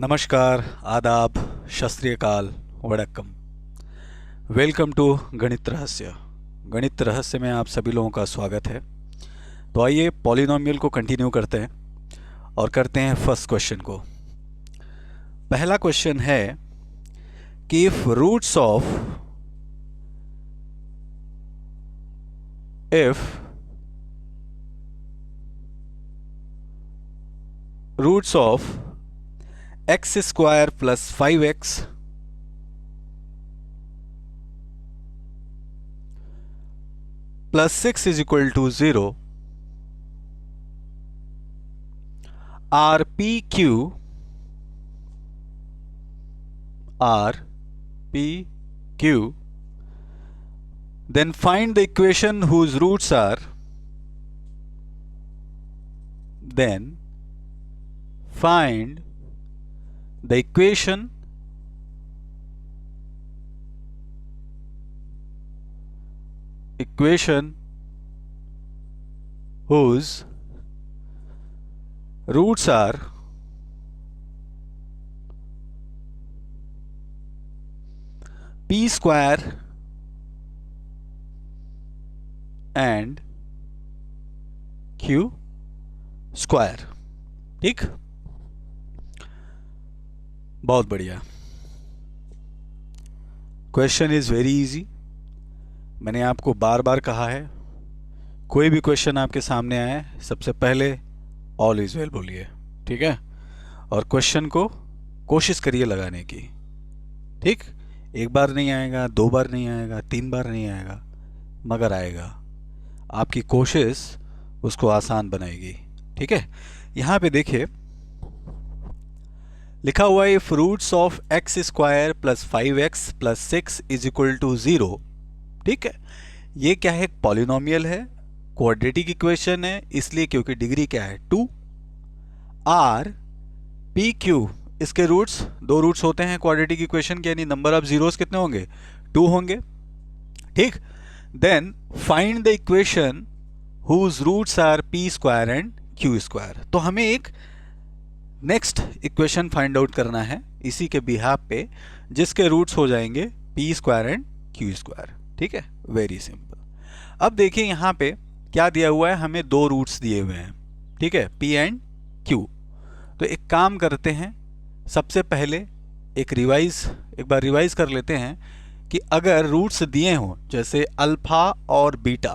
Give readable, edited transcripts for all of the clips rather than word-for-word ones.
नमस्कार, आदाब, शस्त्रीय अकाल, वड़क्कम। वेलकम टू गणित रहस्य। गणित रहस्य में आप सभी लोगों का स्वागत है। तो आइए पॉलिनोमियल को कंटिन्यू करते हैं और करते हैं फर्स्ट क्वेश्चन को। पहला क्वेश्चन है कि if roots of x square plus 5x plus 6 is equal to 0 are PQ, then find the equation whose roots are, then find the equation whose roots are p square and q square। ठीक, बहुत बढ़िया। Question is very easy. मैंने आपको बार बार कहा है, कोई भी question आपके सामने आए सबसे पहले ऑल इज वेल बोलिए, ठीक है। और क्वेश्चन को कोशिश करिए लगाने की। ठीक, एक बार नहीं आएगा, दो बार नहीं आएगा, तीन बार नहीं आएगा, मगर आएगा। आपकी कोशिश उसको आसान बनाएगी। ठीक है, यहाँ पे देखिए लिखा हुआ है if roots of x square plus 5x plus 6 is equal to 0। ठीक है, ये क्या है? पॉलिनोमियल है, क्वाड्रेटिक इक्वेशन है, इसलिए क्योंकि डिग्री क्या है 2। आर पी क्यू, इसके रूट्स, दो रूट्स होते हैं क्वाड्रेटिक इक्वेशन के, यानी नंबर ऑफ जीरोस कितने होंगे? 2 होंगे। ठीक, then find the equation whose roots are p square and q square. तो हमें एक नेक्स्ट इक्वेशन फाइंड आउट करना है इसी के बिहाफ पे, जिसके रूट्स हो जाएंगे P square and q square. ठीक है, वेरी सिंपल। अब देखिए यहाँ पे क्या दिया हुआ है, हमें दो रूट्स दिए हुए हैं। ठीक है, पी एंड क्यू। तो एक काम करते हैं, सबसे पहले एक बार रिवाइज कर लेते हैं कि अगर रूट्स दिए हों जैसे अल्फा और बीटा,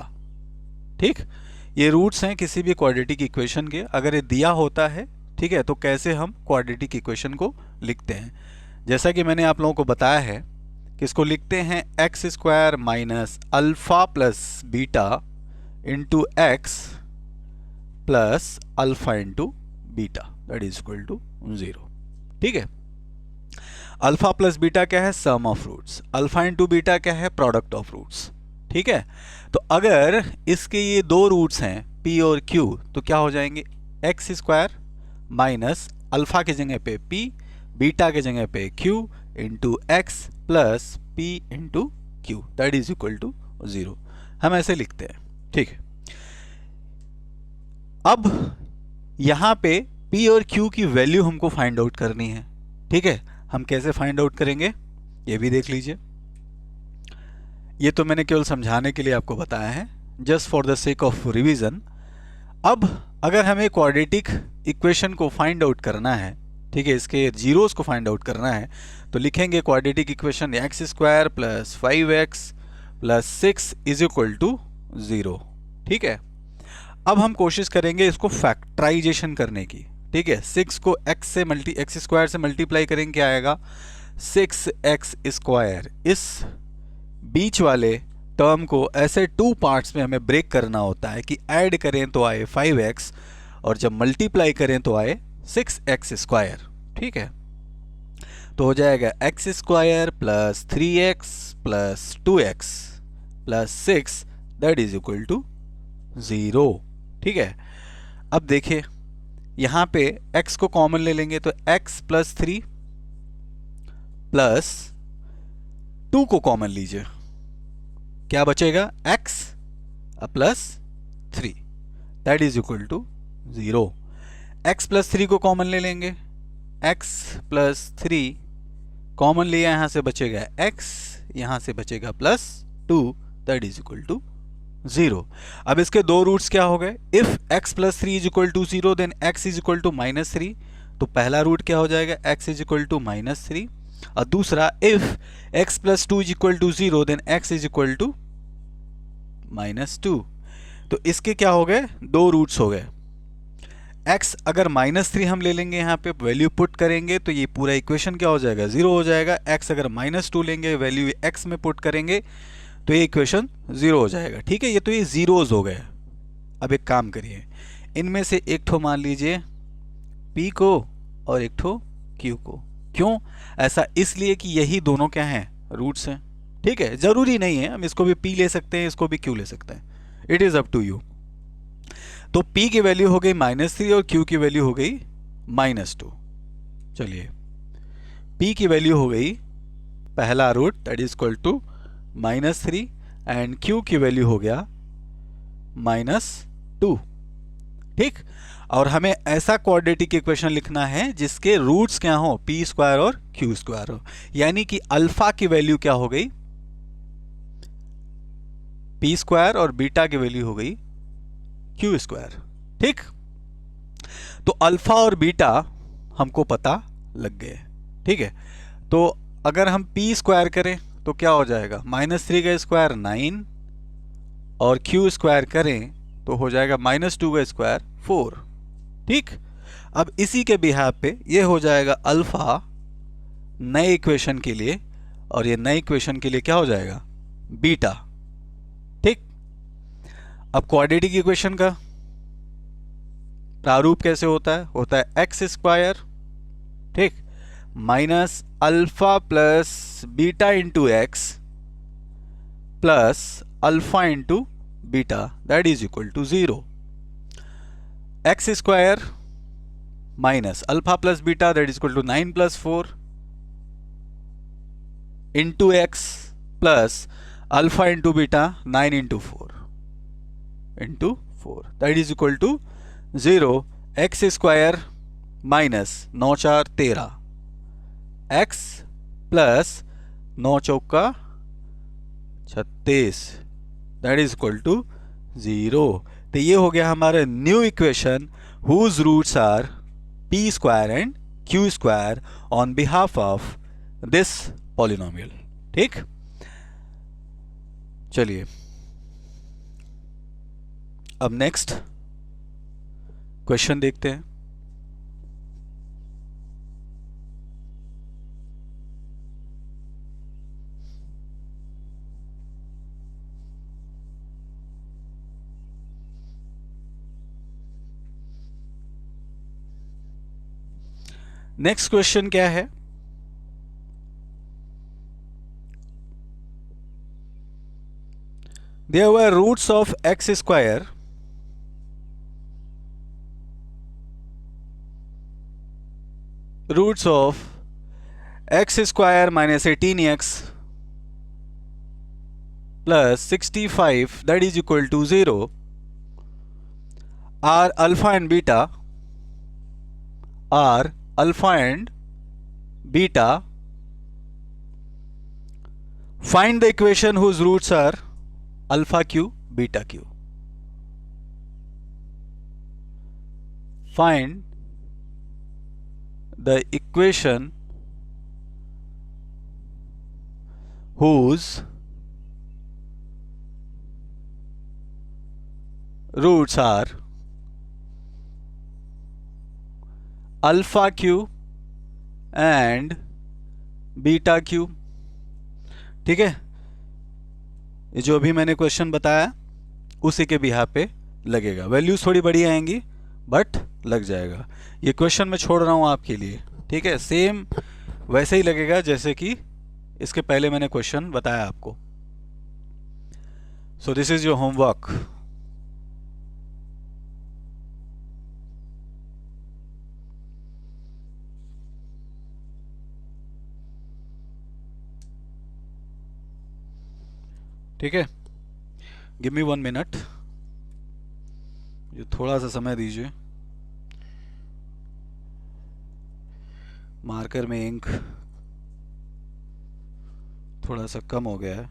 ठीक, ये रूट्स हैं किसी भी क्वाड्रेटिक इक्वेशन के, अगर ये दिया होता है, ठीक है, तो कैसे हम क्वाड्रेटिक इक्वेशन को लिखते हैं। जैसा कि मैंने आप लोगों को बताया है कि इसको लिखते हैं X square minus alpha plus beta into x plus alpha into beta that is equal to 0। ठीक है, अल्फा प्लस बीटा क्या है? Sum of roots. Alpha into beta क्या है? Product of roots. ठीक है, तो अगर इसके ये दो रूट्स हैं p और q, तो क्या हो जाएंगे? एक्स स्क्वायर माइनस अल्फा की जगह पे p, बीटा की जगह पे q into x plus p into q that is equal to 0। हम ऐसे लिखते हैं। ठीक है, अब यहां पे p और q की वैल्यू हमको फाइंड आउट करनी है। ठीक है, हम कैसे फाइंड आउट करेंगे ये भी देख लीजिए। ये तो मैंने केवल समझाने के लिए आपको बताया है, just for the sake of revision. अब अगर हमें क्वाड्रेटिक इक्वेशन को फाइंड आउट करना है, ठीक है, इसके जीरोस को फाइंड आउट करना है, तो लिखेंगे quadratic equation x square plus 5x plus 6 is equal to 0। ठीक है, अब हम कोशिश करेंगे इसको फैक्टराइजेशन करने की। ठीक है, 6 को एक्स स्क्वायर से मल्टीप्लाई करेंगे, क्या आएगा? 6x square. इस बीच वाले टर्म को ऐसे 2 पार्ट्स में हमें ब्रेक करना होता है कि ऐड करें तो आए 5x और जब मल्टीप्लाई करें तो आए 6x स्क्वायर। ठीक है, तो हो जाएगा x square plus 3x plus 2x plus 6 that is equal to 0। ठीक है, अब देखिए यहाँ पे x को कॉमन ले लेंगे तो x प्लस 3 प्लस 2 को कॉमन लीजिए, क्या बचेगा? x plus 3 that is equal to 0। x plus 3 को कॉमन ले लेंगे एक्स प्लस 3 कॉमन लिया, यहाँ से बचेगा x, यहाँ से बचेगा +2 दैट इज इक्वल टू 0। अब इसके दो रूट्स क्या हो गए, if x plus 3 is equal to 0 then x is equal to -3, तो पहला रूट क्या हो जाएगा, x इज इक्वल टू -3, और दूसरा if x plus 2 is equal to 0 then x is equal to -2। तो इसके क्या हो गए, दो रूट्स हो गए। x अगर -3 हम ले लेंगे, यहाँ पे वैल्यू पुट करेंगे तो ये पूरा इक्वेशन क्या हो जाएगा, 0 हो जाएगा। x अगर -2 लेंगे, वैल्यू x में पुट करेंगे तो ये इक्वेशन 0 हो जाएगा। ठीक है, ये तो ये जीरोज हो गए। अब एक काम करिए, इनमें से एक ठो मान लीजिए p को और एक ठो q को। क्यों ऐसा, इसलिए कि यही दोनों क्या हैं, रूट्स हैं। ठीक है, जरूरी नहीं है, हम इसको भी p ले सकते हैं, इसको भी q ले सकते हैं, it is up to you. तो p की वैल्यू हो गई -3 और q की वैल्यू हो गई -2। चलिए, p की वैल्यू हो गई पहला root that is equal to -3 and q की वैल्यू हो गया -2। ठीक, और हमें ऐसा क्वाड्रेटिक इक्वेशन लिखना है जिसके रूट्स क्या हो, p स्क्वायर और q स्क्वायर हो। यानी कि अल्फा की वैल्यू क्या हो गई, p स्क्वायर, और बीटा की वैल्यू हो गई q स्क्वायर। ठीक, तो अल्फा और बीटा हमको पता लग गए। ठीक है, तो अगर हम p स्क्वायर करें तो क्या हो जाएगा, -3 का स्क्वायर 9, और q स्क्वायर करें तो हो जाएगा -2 का स्क्वायर 4। ठीक, अब इसी के बिहाफ पे ये हो जाएगा अल्फा नए इक्वेशन के लिए, और ये नए इक्वेशन के लिए क्या हो जाएगा, बीटा। ठीक, अब क्वाड्रेटिक इक्वेशन का प्रारूप कैसे होता है, होता है एक्स स्क्वायर, ठीक, minus alpha plus beta into x plus alpha into beta that is equal to 0। X square minus alpha plus beta that is equal to 9 plus 4 into x plus alpha into beta 9 into 4 that is equal to 0। X square minus 9 4 13 x plus 9 चौका 36 that is equal to 0। तो ये हो गया हमारा new equation whose roots are p square and q square on behalf of this polynomial. ठीक, चलिए अब next question देखते हैं। नेक्स्ट क्वेश्चन क्या है, there were roots of x square roots of x square minus 18x plus 65 that is equal to 0 are alpha and beta find the equation whose roots are alpha q beta q. Find the equation whose roots are alpha Q and beta Q. ठीक है, ये जो अभी मैंने question बताया उसी के behalf पे लगेगा। वैल्यूज थोड़ी बड़ी आएंगी बट लग जाएगा। ये क्वेश्चन मैं छोड़ रहा हूँ आपके लिए। ठीक है, सेम वैसे ही लगेगा जैसे कि इसके पहले मैंने क्वेश्चन बताया आपको। So this is your homework. ठीक है, गिव मी 1 मिनट, ये थोड़ा सा समय दीजिए। मार्कर में इंक थोड़ा सा कम हो गया है।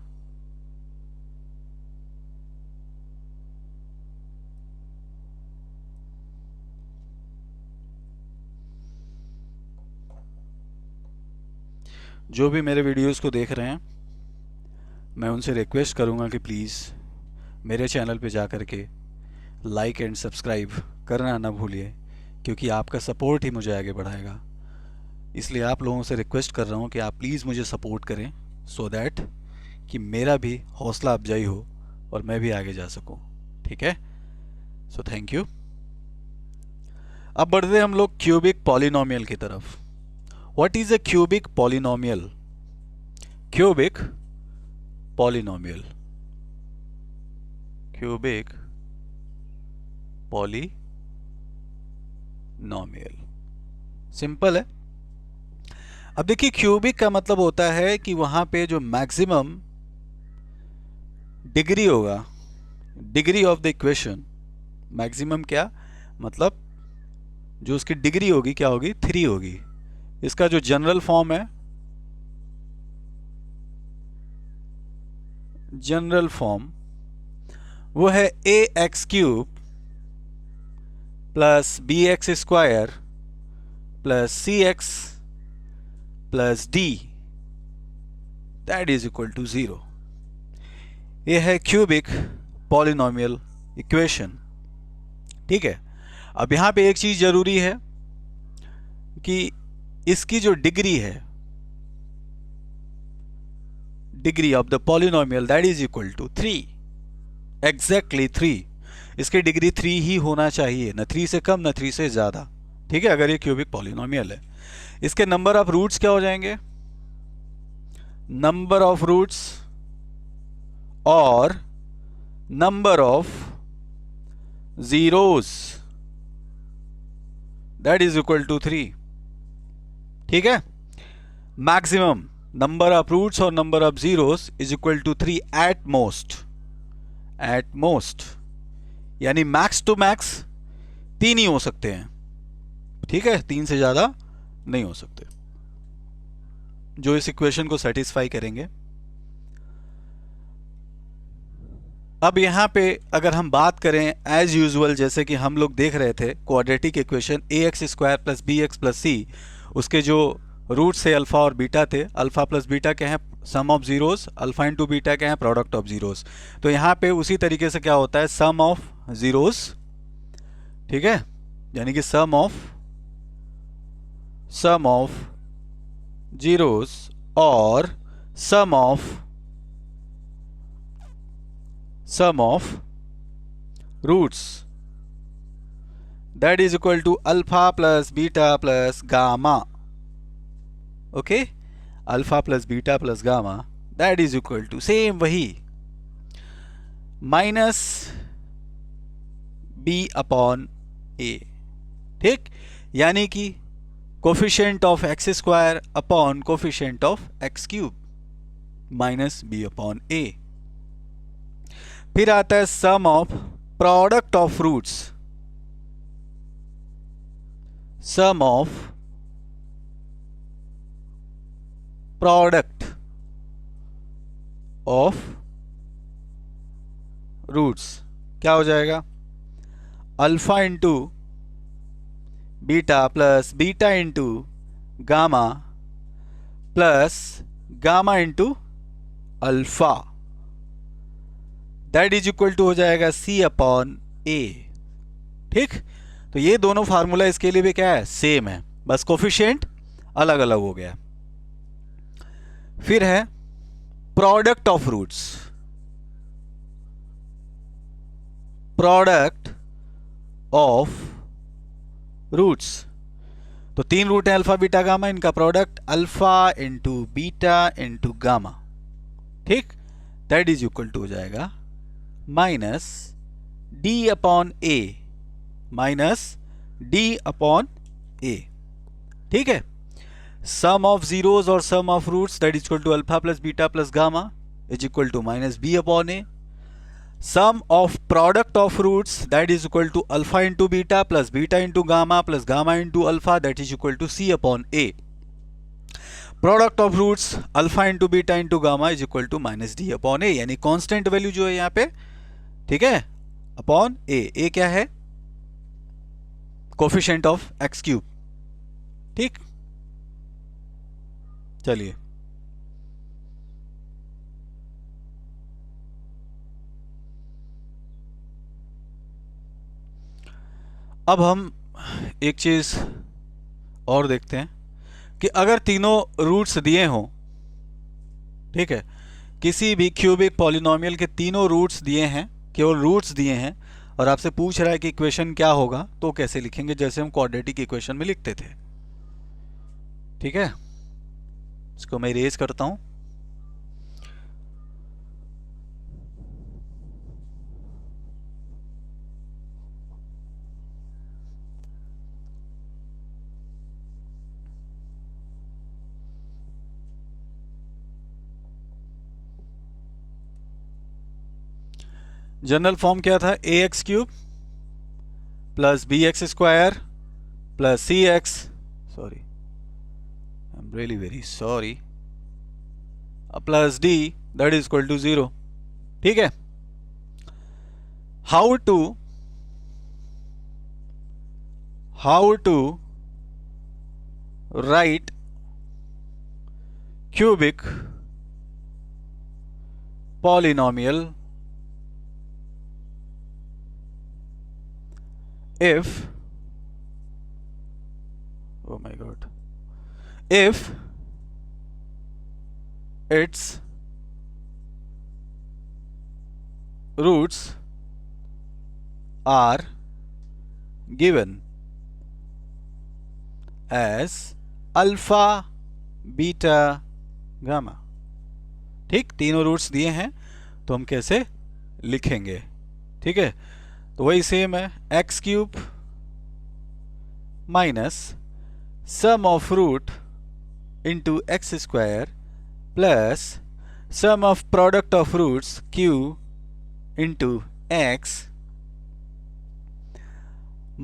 जो भी मेरे वीडियोस को देख रहे हैं, मैं उनसे रिक्वेस्ट करूंगा कि प्लीज़ मेरे चैनल पे जा कर के लाइक एंड सब्सक्राइब करना ना भूलिए, क्योंकि आपका सपोर्ट ही मुझे आगे बढ़ाएगा। इसलिए आप लोगों से रिक्वेस्ट कर रहा हूँ कि आप प्लीज़ मुझे सपोर्ट करें, सो दैट कि मेरा भी हौसला अफजाई हो और मैं भी आगे जा सकूँ। ठीक है, सो थैंक यू। अब बढ़ते हैं हम लोग क्यूबिक पॉलिनोमियल की तरफ। What is a cubic polynomial? Cubic polynomial, cubic polynomial simple है। अब देखिए, क्यूबिक का मतलब होता है कि वहां पे जो मैक्सिमम डिग्री होगा, degree of the equation, maximum क्या मतलब जो उसकी डिग्री होगी क्या होगी? 3 होगी। इसका जो जनरल फॉर्म है, जनरल फॉर्म वो है A X cube plus B X square plus C X plus D that is equal to 0। ये है क्यूबिक पॉलिनोमियल इक्वेशन। ठीक है, अब यहां पे एक चीज जरूरी है कि इसकी जो डिग्री है, degree of the polynomial that is equal to 3, exactly 3। इसकी डिग्री 3 ही होना चाहिए, न 3 से कम न 3 से ज्यादा। ठीक है, अगर ये क्यूबिक पॉलिनोमियल है। इसके नंबर ऑफ रूट्स क्या हो जाएंगे? नंबर ऑफ रूट्स और number of zeros that is equal to 3। ठीक है, मैक्सिमम नंबर ऑफ रूट्स और number of zeros is equal to 3 at most. At most यानी मैक्स टू मैक्स 3 ही हो सकते हैं। ठीक है, 3 से ज्यादा नहीं हो सकते, जो इस इक्वेशन को सेटिस्फाई करेंगे। अब यहां पे अगर हम बात करें एज यूजुअल, जैसे कि हम लोग देख रहे थे quadratic equation A X square plus B X plus C, उसके जो रूट्स थे अल्फा और बीटा थे। अल्फा प्लस बीटा क्या है? Sum of zeros. Alpha into beta क्या है? Product of zeros. तो यहाँ पे उसी तरीके से क्या होता है? Sum of zeros. ठीक है, यानी कि सम ऑफ जीरोस और sum of roots that is equal to alpha plus beta plus gamma. Okay, alpha plus beta plus gamma that is equal to same वही माइनस बी अपॉन ए। ठीक, यानी कि coefficient of x square upon coefficient of X cube minus B upon A. फिर आता है sum of product of roots, sum of product of roots क्या हो जाएगा? Alpha into beta plus beta into gamma plus gamma into alpha that is equal to हो जाएगा सी upon A. ठीक, तो ये दोनों फार्मूला इसके लिए भी क्या है? सेम है, बस कोफिशिएंट अलग अलग हो गया। फिर है product of roots, product of roots. तो 3 रूट है अल्फा बीटा गामा, इनका product alpha into beta into gamma. ठीक, दैट इज इक्वल टू हो जाएगा minus D upon A, minus D upon A. ठीक है, सम ऑफ जीरोस और sum of roots that is equal to alpha plus beta plus gamma is equal to minus B upon A. Sum of product of roots that is equal to alpha into beta plus beta into gamma plus gamma into alpha that is equal to C upon A. Product of roots alpha into beta into gamma is equal to minus D upon A, यानी constant value जो है यहाँ पे, ठीक है, upon ए क्या है, coefficient of X cube. ठीक, चलिए अब हम एक चीज और देखते हैं कि अगर तीनों रूट्स दिए हों, ठीक है, किसी भी क्यूबिक पॉलिनोमियल के तीनों रूट्स दिए हैं, केवल रूट्स दिए हैं, और आपसे पूछ रहा है कि इक्वेशन क्या होगा, तो कैसे लिखेंगे, जैसे हम क्वाड्रेटिक इक्वेशन में लिखते थे। ठीक है, इसको मैं इरेज करता हूं। जनरल फॉर्म क्या था, A X cube plus B X square plus C X, sorry I am really very sorry, plus D that is equal to 0। ठीक है, how to write cubic polynomial if, oh my god, if its roots are given as alpha beta gamma. ठीक, तीनों roots दिए हैं तो हम कैसे लिखेंगे। ठीक है, तो वही सेम है, x cube minus sum of root into x square plus sum of product of roots q into x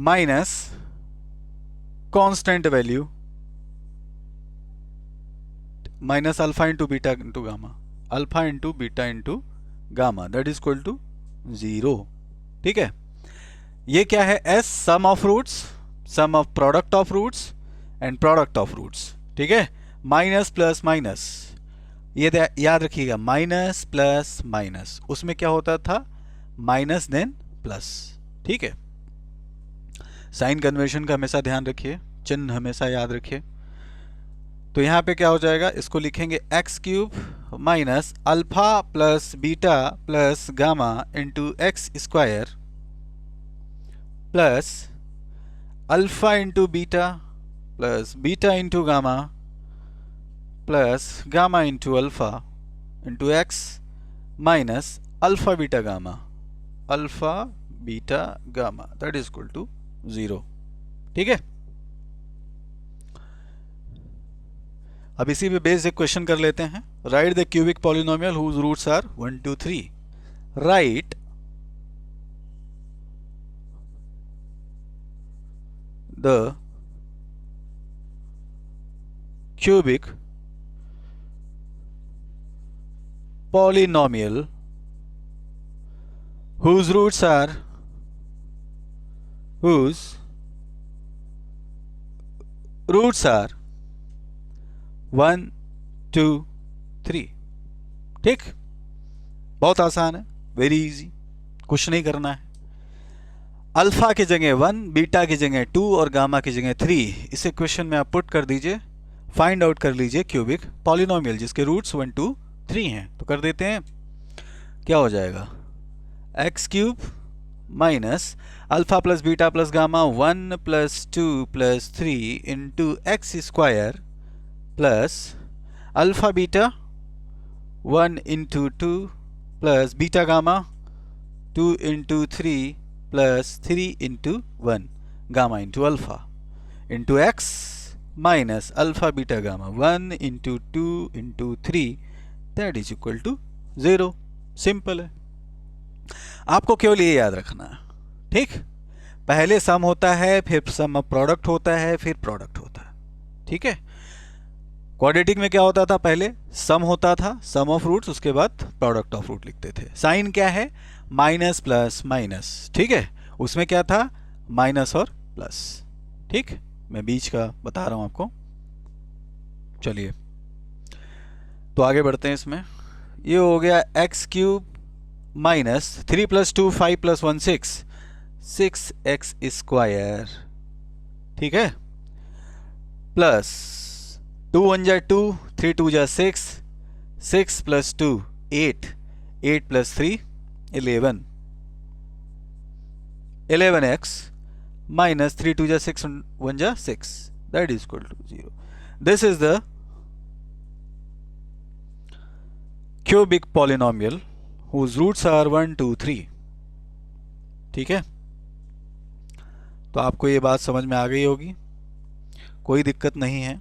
minus constant value minus alpha into beta into gamma, alpha into beta into gamma that is equal to 0। ठीक है, ये क्या है, S sum of roots, sum of product of roots and product of roots. ठीक है, minus plus minus, ये याद रखिएगा, माइनस प्लस माइनस, उसमें क्या होता था, माइनस देन प्लस। ठीक है, साइन कन्वेंशन का हमेशा ध्यान रखिए, चिन्ह हमेशा याद रखिए। तो यहां पे क्या हो जाएगा, इसको लिखेंगे x cube minus alpha plus beta plus gamma into x square plus alpha into beta plus beta into gamma plus gamma into alpha into x minus alpha beta gamma that is equal to 0। ठीक है, अब इसी पे based question कर लेते हैं। Write the cubic polynomial whose roots are 1 2 3। Write the cubic polynomial whose roots are 1 2 3। ठीक, बहुत आसान है, वेरी इजी, कुछ नहीं करना है। अल्फा की जगह 1, बीटा की जगह 2 और गामा की जगह 3, इसे क्वेश्चन में आप पुट कर दीजिए, फाइंड आउट कर लीजिए क्यूबिक पॉलिनोमियल जिसके रूट्स 1 2 3 हैं। तो कर देते हैं, क्या हो जाएगा, x cube minus alpha plus beta plus gamma 1 plus 2 plus 3 into x square plus alpha beta 1 into 2 plus beta gamma 2 into 3 plus 3 into 1 gamma into alpha into x minus alpha beta gamma 1 into 2 into 3 that is equal to 0। Simple है, आपको केवल ये याद रखना है। ठीक, पहले सम होता है, फिर सम ऑफ प्रोडक्ट होता है, फिर प्रोडक्ट होता है। ठीक है, क्वाड्रेटिक में क्या होता था, पहले सम होता था, सम ऑफ रूट्स, उसके बाद प्रोडक्ट ऑफ रूट लिखते थे। साइन क्या है, माइनस प्लस माइनस, ठीक है, उसमें क्या था, माइनस और प्लस। ठीक, मैं बीच का बता रहा हूं आपको। चलिए तो आगे बढ़ते हैं इसमें। ये हो गया x cube minus 3 + 2 5 + 1 6 x square, ठीक है, प्लस 2 1 जा 2, 3 2 जा 6 + 2 8 + 3 11 एक्स minus 3 2 जा 6 1 जा 6, that is equal to 0. This is the cubic polynomial whose roots are 1 2 3. ठीक है, तो आपको ये बात समझ में आ गई होगी, कोई दिक्कत नहीं है।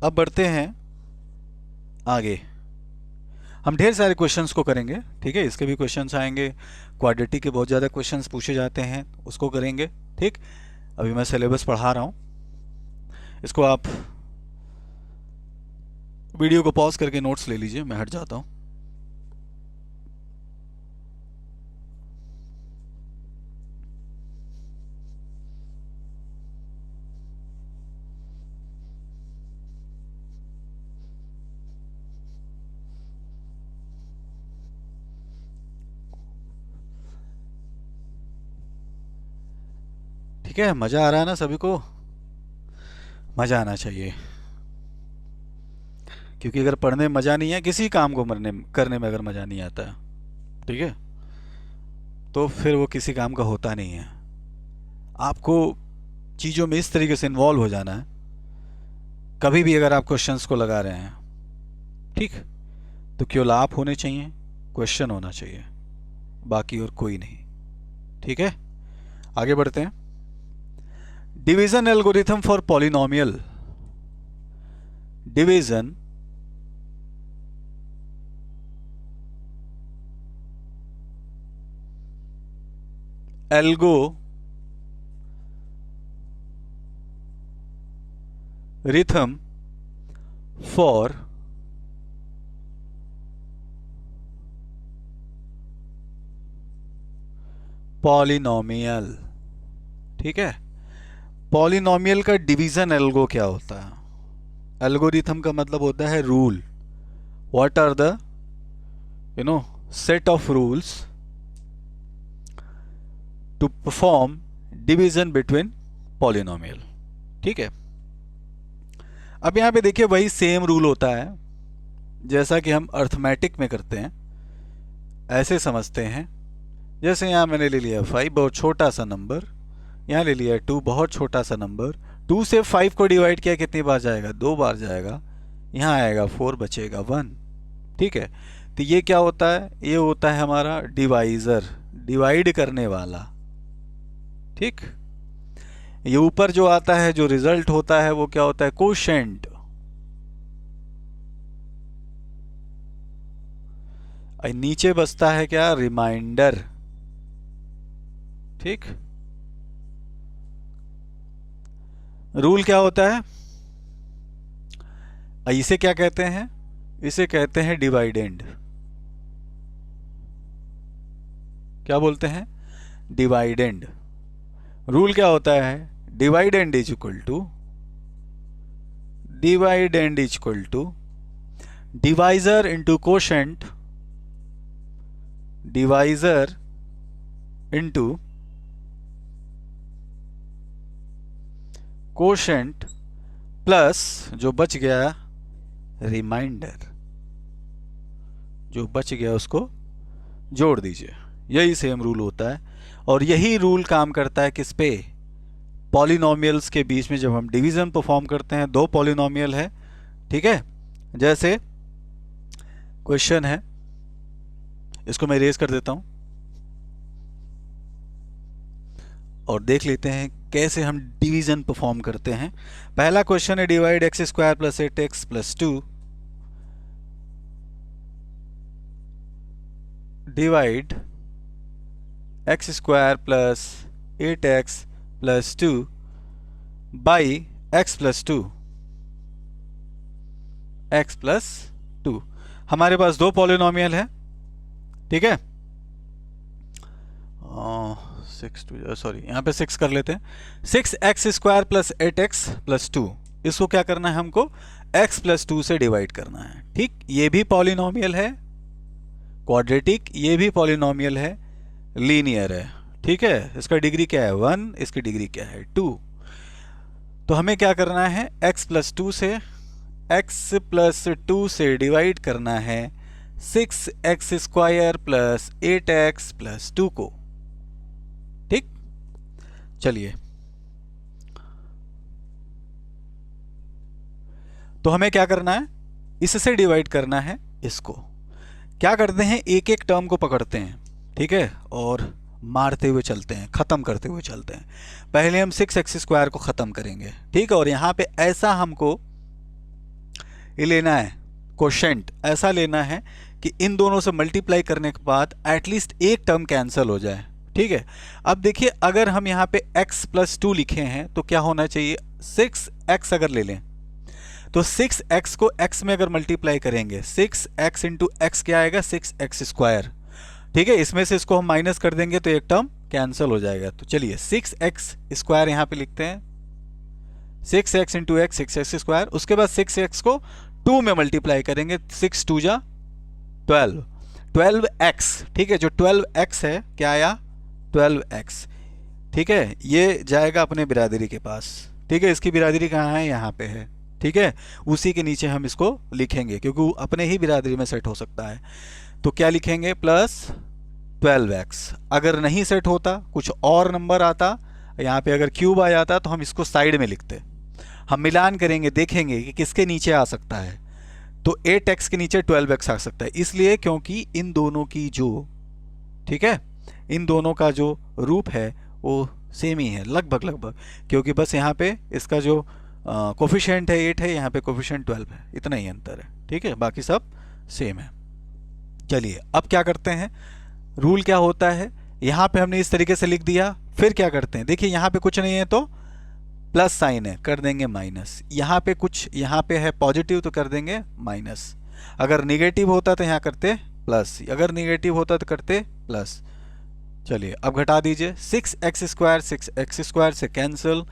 अब बढ़ते हैं आगे, हम ढेर सारे क्वेश्चंस को करेंगे, ठीक है, इसके भी क्वेश्चंस आएंगे, क्वाड्रेटिक के बहुत ज़्यादा क्वेश्चंस पूछे जाते हैं, उसको करेंगे। ठीक, अभी मैं सिलेबस पढ़ा रहा हूँ, इसको आप वीडियो को पॉज करके नोट्स ले लीजिए, मैं हट जाता हूँ। ठीक है, मज़ा आ रहा है ना सभी को? मज़ा आना चाहिए, क्योंकि अगर पढ़ने में मज़ा नहीं है, किसी काम को करने में अगर मज़ा नहीं आता है, ठीक है, तो फिर वो किसी काम का होता नहीं है। आपको चीज़ों में इस तरीके से इन्वॉल्व हो जाना है, कभी भी अगर आप क्वेश्चंस को लगा रहे हैं, ठीक, तो केवल आप होने चाहिए, क्वेश्चन होना चाहिए, बाकी और कोई नहीं। ठीक है, आगे बढ़ते हैं। Division algorithm for polynomial. Division algorithm for polynomial. ठीक है, पॉलिनोमियल का डिवीजन एल्गो क्या होता है? एल्गोरिथम का मतलब होता है rule. What are the set of rules to perform division between polynomial. ठीक है, अब यहां पे देखिए वही सेम रूल होता है जैसा कि हम अर्थमेटिक में करते हैं। ऐसे समझते हैं, जैसे यहां मैंने ले लिया 5, बहुत छोटा सा नंबर, यहाँ ले लिया 2, बहुत छोटा सा नंबर, 2 से 5 को डिवाइड किया कितनी बार जाएगा? 2 बार जाएगा, यहाँ आएगा 4, बचेगा 1। ठीक है, तो ये क्या होता है? ये होता है हमारा डिवाइजर, डिवाइड करने वाला। ठीक, ये ऊपर जो आता है, जो रिजल्ट होता है, वो क्या होता है? कोशेंट। नीचे बचता है क्या? रिमाइंडर। ठीक, रूल क्या होता है? इसे क्या कहते हैं? इसे कहते हैं डिवाइडेंड। क्या बोलते हैं? डिवाइडेंड। रूल क्या होता है? Dividend is equal to divisor into quotient, divisor into quotient plus जो बच गया रिमाइंडर, जो बच गया उसको जोड़ दीजिए। यही सेम रूल होता है, और यही रूल काम करता है किस पे? पॉलिनोमियल्स के बीच में। जब हम डिवीजन परफॉर्म करते हैं, दो पॉलिनोमियल है, ठीक है, जैसे क्वेश्चन है, इसको मैं इरेज कर देता हूं और देख लेते हैं कैसे हम डिवीजन परफॉर्म करते हैं। पहला क्वेश्चन है divide x² + 8x + 2, divide x² + 8x + 2 by x plus two, x plus two. हमारे पास दो पॉलिनोमियल है, ठीक है। सिक्स टू, सॉरी यहाँ पे 6 कर लेते हैं। 6x² प्लस 8x प्लस 2, इसको क्या करना है हमको, x प्लस 2 से डिवाइड करना है, ठीक। ये भी पॉलिनोमियल है क्वाड्रेटिक, ये भी पॉलिनोमियल है लीनियर है, ठीक है। इसका डिग्री क्या है 1, इसकी डिग्री क्या है 2। तो हमें क्या करना है, x प्लस 2 से, x प्लस 2 से डिवाइड करना है 6x² प्लस 8x प्लस 2 को, ठीक। चलिए, तो हमें क्या करना है, इससे डिवाइड करना है इसको। क्या करते हैं, एक एक टर्म को पकड़ते हैं, ठीक है, और मारते हुए चलते हैं, खत्म करते हुए चलते हैं। पहले हम 6x² को खत्म करेंगे, ठीक है। और यहां पे ऐसा हमको ये लेना है, कोशेंट ऐसा लेना है कि इन दोनों से मल्टीप्लाई करने के बाद एटलीस्ट एक टर्म कैंसिल हो जाए, ठीक है। अब देखिए, अगर हम यहाँ पे x प्लस 2 लिखे हैं तो क्या होना चाहिए, 6x अगर ले लें तो 6x को x में अगर मल्टीप्लाई करेंगे, 6x इंटू x क्या आएगा, 6x², ठीक है। इसमें से इसको हम माइनस कर देंगे तो एक टर्म कैंसिल हो जाएगा। तो चलिए 6x² यहाँ पे लिखते हैं, 6x इंटू x 6x²। उसके बाद 6x को 2 में मल्टीप्लाई करेंगे, 6 2 जा 12, 12x, ठीक है। जो 12x है क्या आया, 12x, ठीक है। ये जाएगा अपने बिरादरी के पास, ठीक है। इसकी बिरादरी कहाँ है, यहाँ पे है, ठीक है। उसी के नीचे हम इसको लिखेंगे क्योंकि वो अपने ही बिरादरी में सेट हो सकता है। तो क्या लिखेंगे, प्लस 12x। अगर नहीं सेट होता, कुछ और नंबर आता, यहाँ पे अगर क्यूब आ जाता तो हम इसको साइड में लिखते। हम मिलान करेंगे, देखेंगे कि किसके नीचे आ सकता है। तो 8x के नीचे 12x आ सकता है, इसलिए क्योंकि इन दोनों की जो, ठीक है, इन दोनों का जो रूप है वो सेम ही है लगभग लगभग, क्योंकि बस यहाँ पे इसका जो कोफिशिएंट है 8 है, यहाँ पे कोफिशिएंट 12 है, इतना ही अंतर है, ठीक है। बाकी सब सेम है। चलिए अब क्या करते हैं, रूल क्या होता है, यहाँ पे हमने इस तरीके से लिख दिया। फिर क्या करते हैं, देखिए यहाँ पे कुछ नहीं है तो प्लस साइन है, कर देंगे माइनस। यहाँ पे कुछ, यहाँ पे है पॉजिटिव तो कर देंगे माइनस। अगर निगेटिव होता तो यहाँ करते प्लस, अगर निगेटिव होता तो करते प्लस। चलिए अब घटा दीजिए, 6x² 6x² से कैंसिल,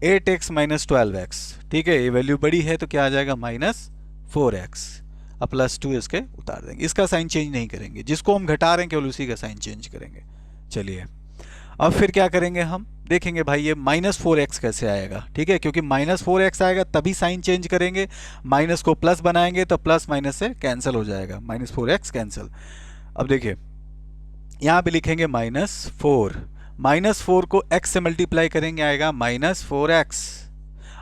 8x माइनस 12x, ठीक है। ये वैल्यू बड़ी है तो क्या आ जाएगा, -4x। अब प्लस 2 इसके उतार देंगे, इसका साइन चेंज नहीं करेंगे, जिसको हम घटा रहे हैं केवल उसी का साइन चेंज करेंगे। चलिए अब फिर क्या करेंगे, हम देखेंगे भाई ये -4x कैसे आएगा, ठीक है। क्योंकि -4x आएगा तभी साइन चेंज करेंगे, माइनस को प्लस बनाएंगे तो प्लस माइनस से कैंसिल हो जाएगा, -4x कैंसिल। अब देखिए यहाँ पे लिखेंगे -4, -4 को x से मल्टीप्लाई करेंगे आएगा -4x।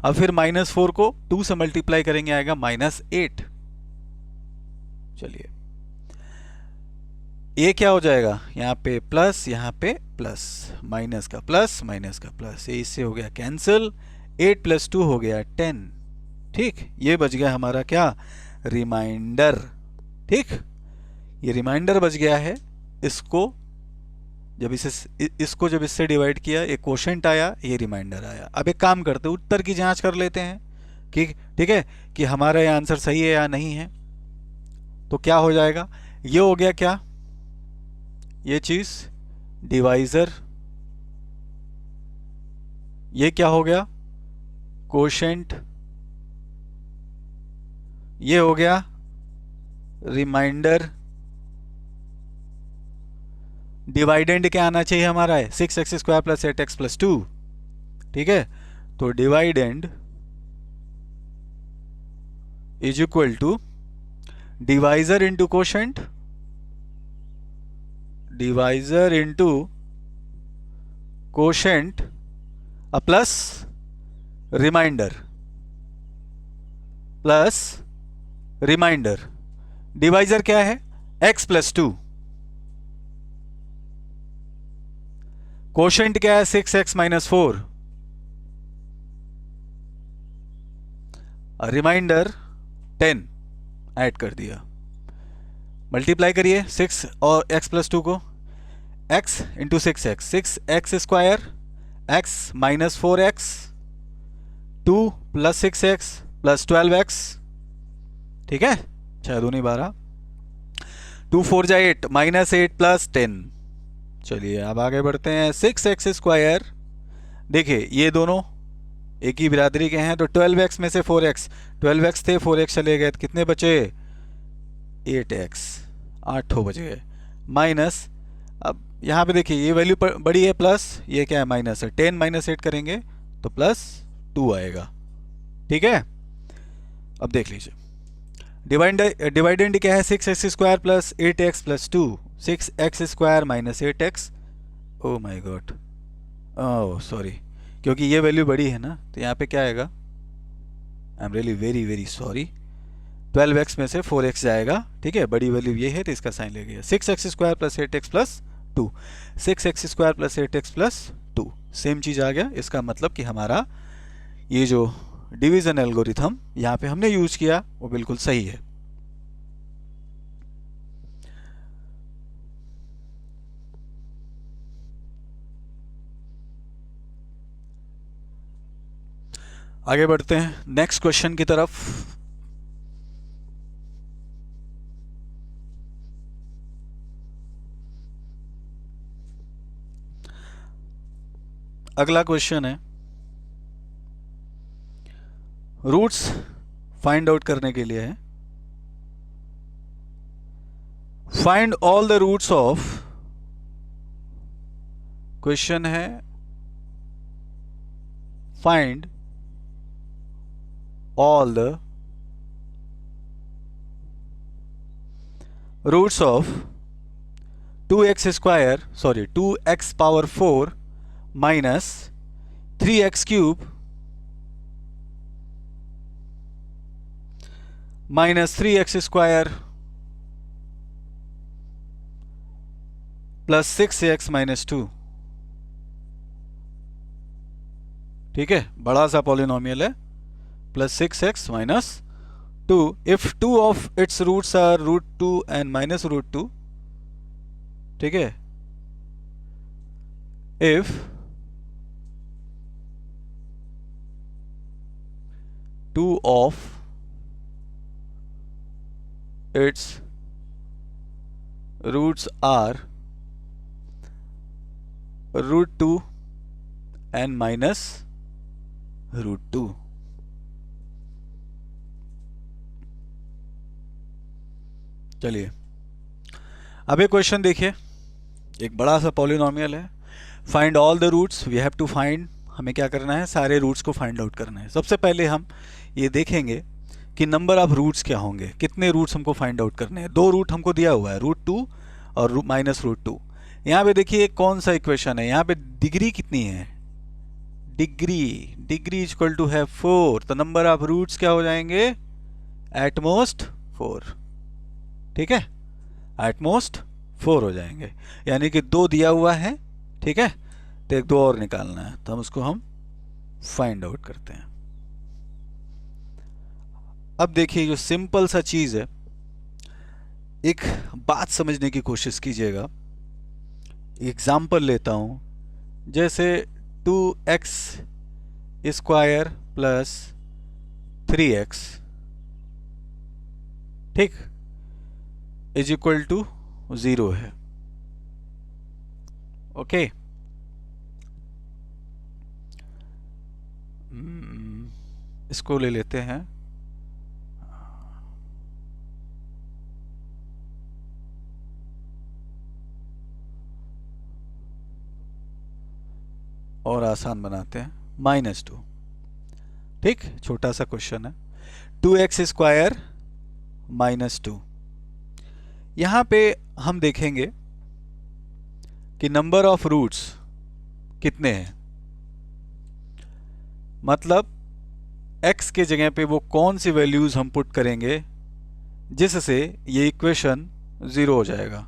अब फिर -4 को 2 से मल्टीप्लाई करेंगे आएगा -8। चलिए ये क्या हो जाएगा, यहाँ पे प्लस, यहाँ पे प्लस, माइनस का प्लस, माइनस का प्लस, ये इससे हो गया कैंसिल। 8 + 2 हो गया 10, ठीक। ये बच गया हमारा क्या, रिमाइंडर, ठीक। ये रिमाइंडर बच गया है। इसको जब इससे डिवाइड किया, एक क्वोशेंट आया, ये रिमाइंडर आया। अब एक काम करते हैं, उत्तर की जांच कर लेते हैं कि ठीक है कि हमारा ये आंसर सही है या नहीं है। तो क्या हो जाएगा, ये हो गया क्या, ये चीज डिवाइजर, ये क्या हो गया क्वोशेंट, ये हो गया रिमाइंडर। डिवाइडेंड क्या आना चाहिए हमारा है, 6x² + 8x + 2, ठीक है। तो dividend is equal to divisor into quotient, divisor into quotient plus remainder, plus remainder. Divisor क्या है, x + 2, क्वोशेंट क्या है 6x - 4, रिमाइंडर 10 ऐड कर दिया। मल्टीप्लाई करिए 6 और x + 2 को, x into 6x, 6x² x - 4x 2 plus 6x plus 12x, ठीक है, 6 दूनी 12, 2 4 जा 8 माइनस 8 प्लस 10। चलिए अब आगे बढ़ते हैं। 6x स्क्वायर, देखिए ये दोनों एक ही बिरादरी के हैं, तो 12x में से 4x, 12x थे 4x चले गए, तो कितने बचे 8x, 8 हो बच गए, माइनस, अब यहाँ पे देखिए ये वैल्यू बड़ी है प्लस, ये क्या है माइनस है, 10 माइनस 8 करेंगे तो प्लस 2 आएगा, ठीक है। अब देख लीजिए डिवाइडेंड क्या है, 6x square plus 8x plus 2, 6x square minus 8x, ओ माई गॉड, ओह सॉरी, क्योंकि ये वैल्यू बड़ी है ना, तो यहाँ पे क्या आएगा, आई am really very very sorry, 12x में से 4x जाएगा, ठीक है, बड़ी वैल्यू ये है तो इसका साइन ले गया, 6x square plus 8x plus 2, 6x square plus 8x plus 2, same चीज़ आ गया। इसका मतलब कि हमारा ये जो डिवीज़न एल्गोरिथम यहाँ पे हमने यूज किया वो बिल्कुल सही है। आगे बढ़ते हैं नेक्स्ट क्वेश्चन की तरफ। अगला क्वेश्चन है, रूट्स फाइंड आउट करने के लिए है, find all the roots of, question है find all the roots of 2x square, sorry 2x power 4 minus 3x cube minus 3x square plus 6x minus 2, ठीक है, बड़ा सा पॉलिनोमियल है, plus 6x minus 2 if 2 of its roots are root 2 and minus root 2, ठीक है, if 2 of its roots are root 2 and minus root 2, चलिए अब ये क्वेश्चन देखिए, एक बड़ा सा पॉलिनोमियल है, find all the roots, we have to find, हमें क्या करना है, सारे रूट्स को फाइंड आउट करना है। सबसे पहले हम ये देखेंगे कि नंबर ऑफ रूट्स क्या होंगे, कितने रूट्स हमको फाइंड आउट करने हैं। 2 रूट हमको दिया हुआ है, रूट 2 और माइनस रूट 2। यहाँ पे देखिए कौन सा इक्वेशन है, यहाँ पे डिग्री कितनी है, डिग्री इक्वल टू है 4, तो नंबर ऑफ रूट्स क्या हो जाएंगे, एट मोस्ट 4, ठीक है, एट मोस्ट 4 हो जाएंगे, यानी कि 2 दिया हुआ है, ठीक है, तो एक 2 और निकालना है, तो हम फाइंड आउट करते हैं। अब देखिए जो सिंपल सा चीज है, एक बात समझने की कोशिश कीजिएगा, एग्जाम्पल लेता हूं, जैसे 2x स्क्वायर प्लस 3x, ठीक, इज इक्वल टू 0 है, ओके। इसको ले लेते हैं, और आसान बनाते हैं, -2, ठीक, छोटा सा क्वेश्चन है, 2x स्क्वायर -2। यहां पे हम देखेंगे कि नंबर ऑफ रूट्स कितने हैं, मतलब x के जगह पे वो कौन सी वैल्यूज हम पुट करेंगे जिससे ये इक्वेशन 0 हो जाएगा।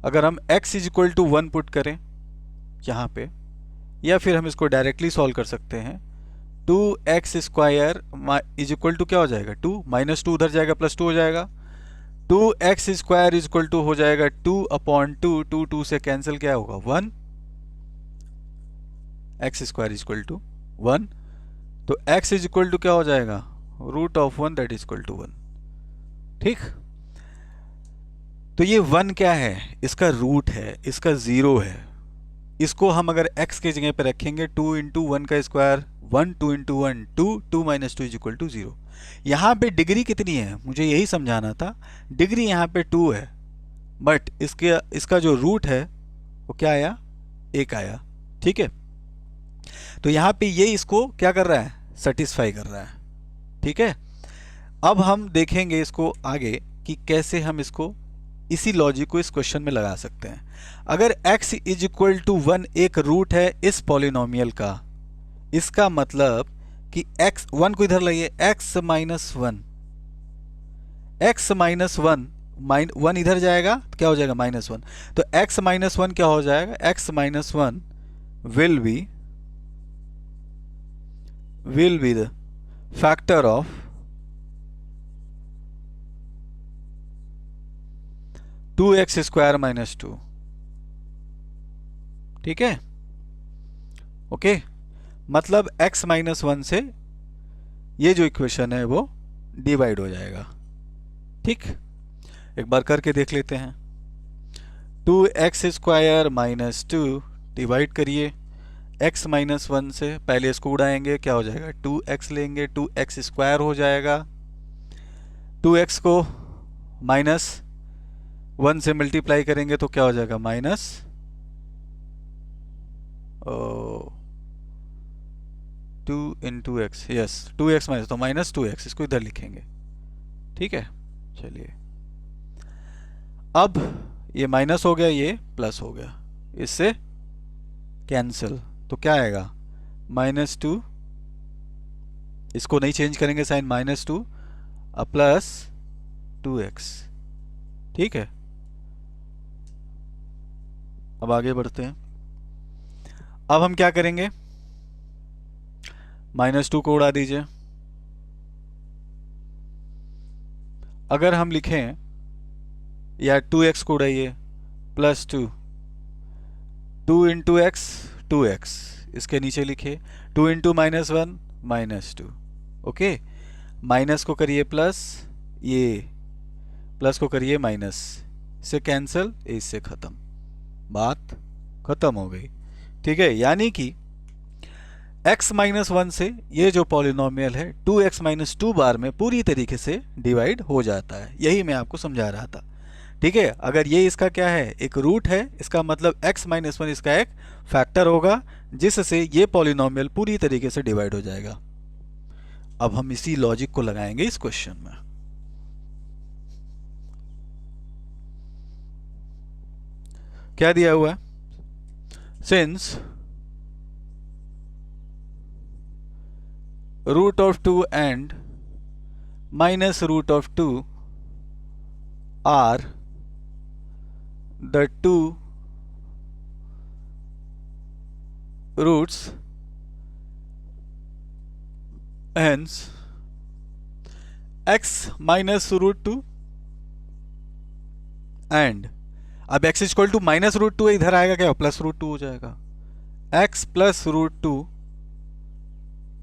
अगर हम x is equal to 1 put करें यहाँ पे, या फिर हम इसको डायरेक्टली सॉल्व कर सकते हैं, 2x square is equal to क्या हो जाएगा, 2 -2 उधर जाएगा, +2 हो जाएगा, 2x square is equal to हो जाएगा 2/2, 2 से कैंसिल क्या होगा 1, x square is equal to 1, तो x इज इक्वल टू क्या हो जाएगा, root of 1 that is equal to 1। ठीक, तो ये 1 क्या है, इसका रूट है, इसका 0 है। इसको हम अगर x के जगह पे रखेंगे 2 इंटू 1 का square 1, 2 into 1 2, 2 minus 2 is equal to 0। यहाँ पे डिग्री कितनी है, मुझे यही समझाना था। डिग्री यहाँ पे 2 है, बट इसका जो रूट है वो क्या आया, 1 आया। ठीक है, तो यहाँ पे ये इसको क्या कर रहा है, सेटिस्फाई कर रहा है। ठीक है, अब हम देखेंगे इसको आगे कि कैसे हम इसको इसी लॉजिक को इस क्वेश्चन में लगा सकते हैं। अगर x इज इक्वल टू 1 एक रूट है इस पॉलिनोमियल का, इसका मतलब कि x 1 को इधर लाइए, x माइनस 1, x माइनस 1 1 इधर जाएगा तो क्या हो जाएगा, माइनस 1। तो x माइनस 1 क्या हो जाएगा, x minus 1 will be the factor of 2x square minus 2। ठीक है, ओके, मतलब x माइनस 1 से ये जो इक्वेशन है वो डिवाइड हो जाएगा। ठीक, एक बार करके देख लेते हैं। 2x स्क्वायर माइनस 2 डिवाइड करिए x माइनस 1 से, पहले इसको उड़ाएंगे, क्या हो जाएगा, 2x लेंगे, 2x स्क्वायर हो जाएगा। 2x को माइनस 1 से मल्टीप्लाई करेंगे तो क्या हो जाएगा, minus 2 into x, yes 2x minus, तो माइनस 2x, इसको इधर लिखेंगे। ठीक है, चलिए अब ये माइनस हो गया, ये प्लस हो गया, इससे कैंसिल, तो क्या आएगा, माइनस 2, इसको नहीं चेंज करेंगे साइन, माइनस 2 प्लस 2x। ठीक है, अब आगे बढ़ते हैं। अब हम क्या करेंगे, माइनस 2 को उड़ा दीजिए। अगर हम लिखें, या 2x को उड़ाइए, प्लस 2, 2 इंटू एक्स 2x, इसके नीचे लिखिए 2 into minus 1 minus 2। Okay, minus को करिए प्लस, ये प्लस को करिए माइनस, से कैंसिल, इससे ख़त्म, बात ख़त्म हो गई। ठीक है, यानी कि x माइनस 1 से ये जो पॉलिनोमियल है 2x माइनस 2 बार में पूरी तरीके से डिवाइड हो जाता है। यही मैं आपको समझा रहा था। ठीक है, अगर ये इसका क्या है, एक रूट है, इसका मतलब x माइनस 1 इसका एक फैक्टर होगा, जिससे ये पॉलिनोमियल पूरी तरीके से डिवाइड हो जाएगा। अब हम इसी लॉजिक को लगाएंगे इस क्वेश्चन में। क्या दिया हुआ है, since root of 2 and minus root of 2 are the two roots, hence x minus root 2 and, अब x equal to minus root 2 इधर आएगा, क्या प्लस रूट 2 हो जाएगा, x plus root 2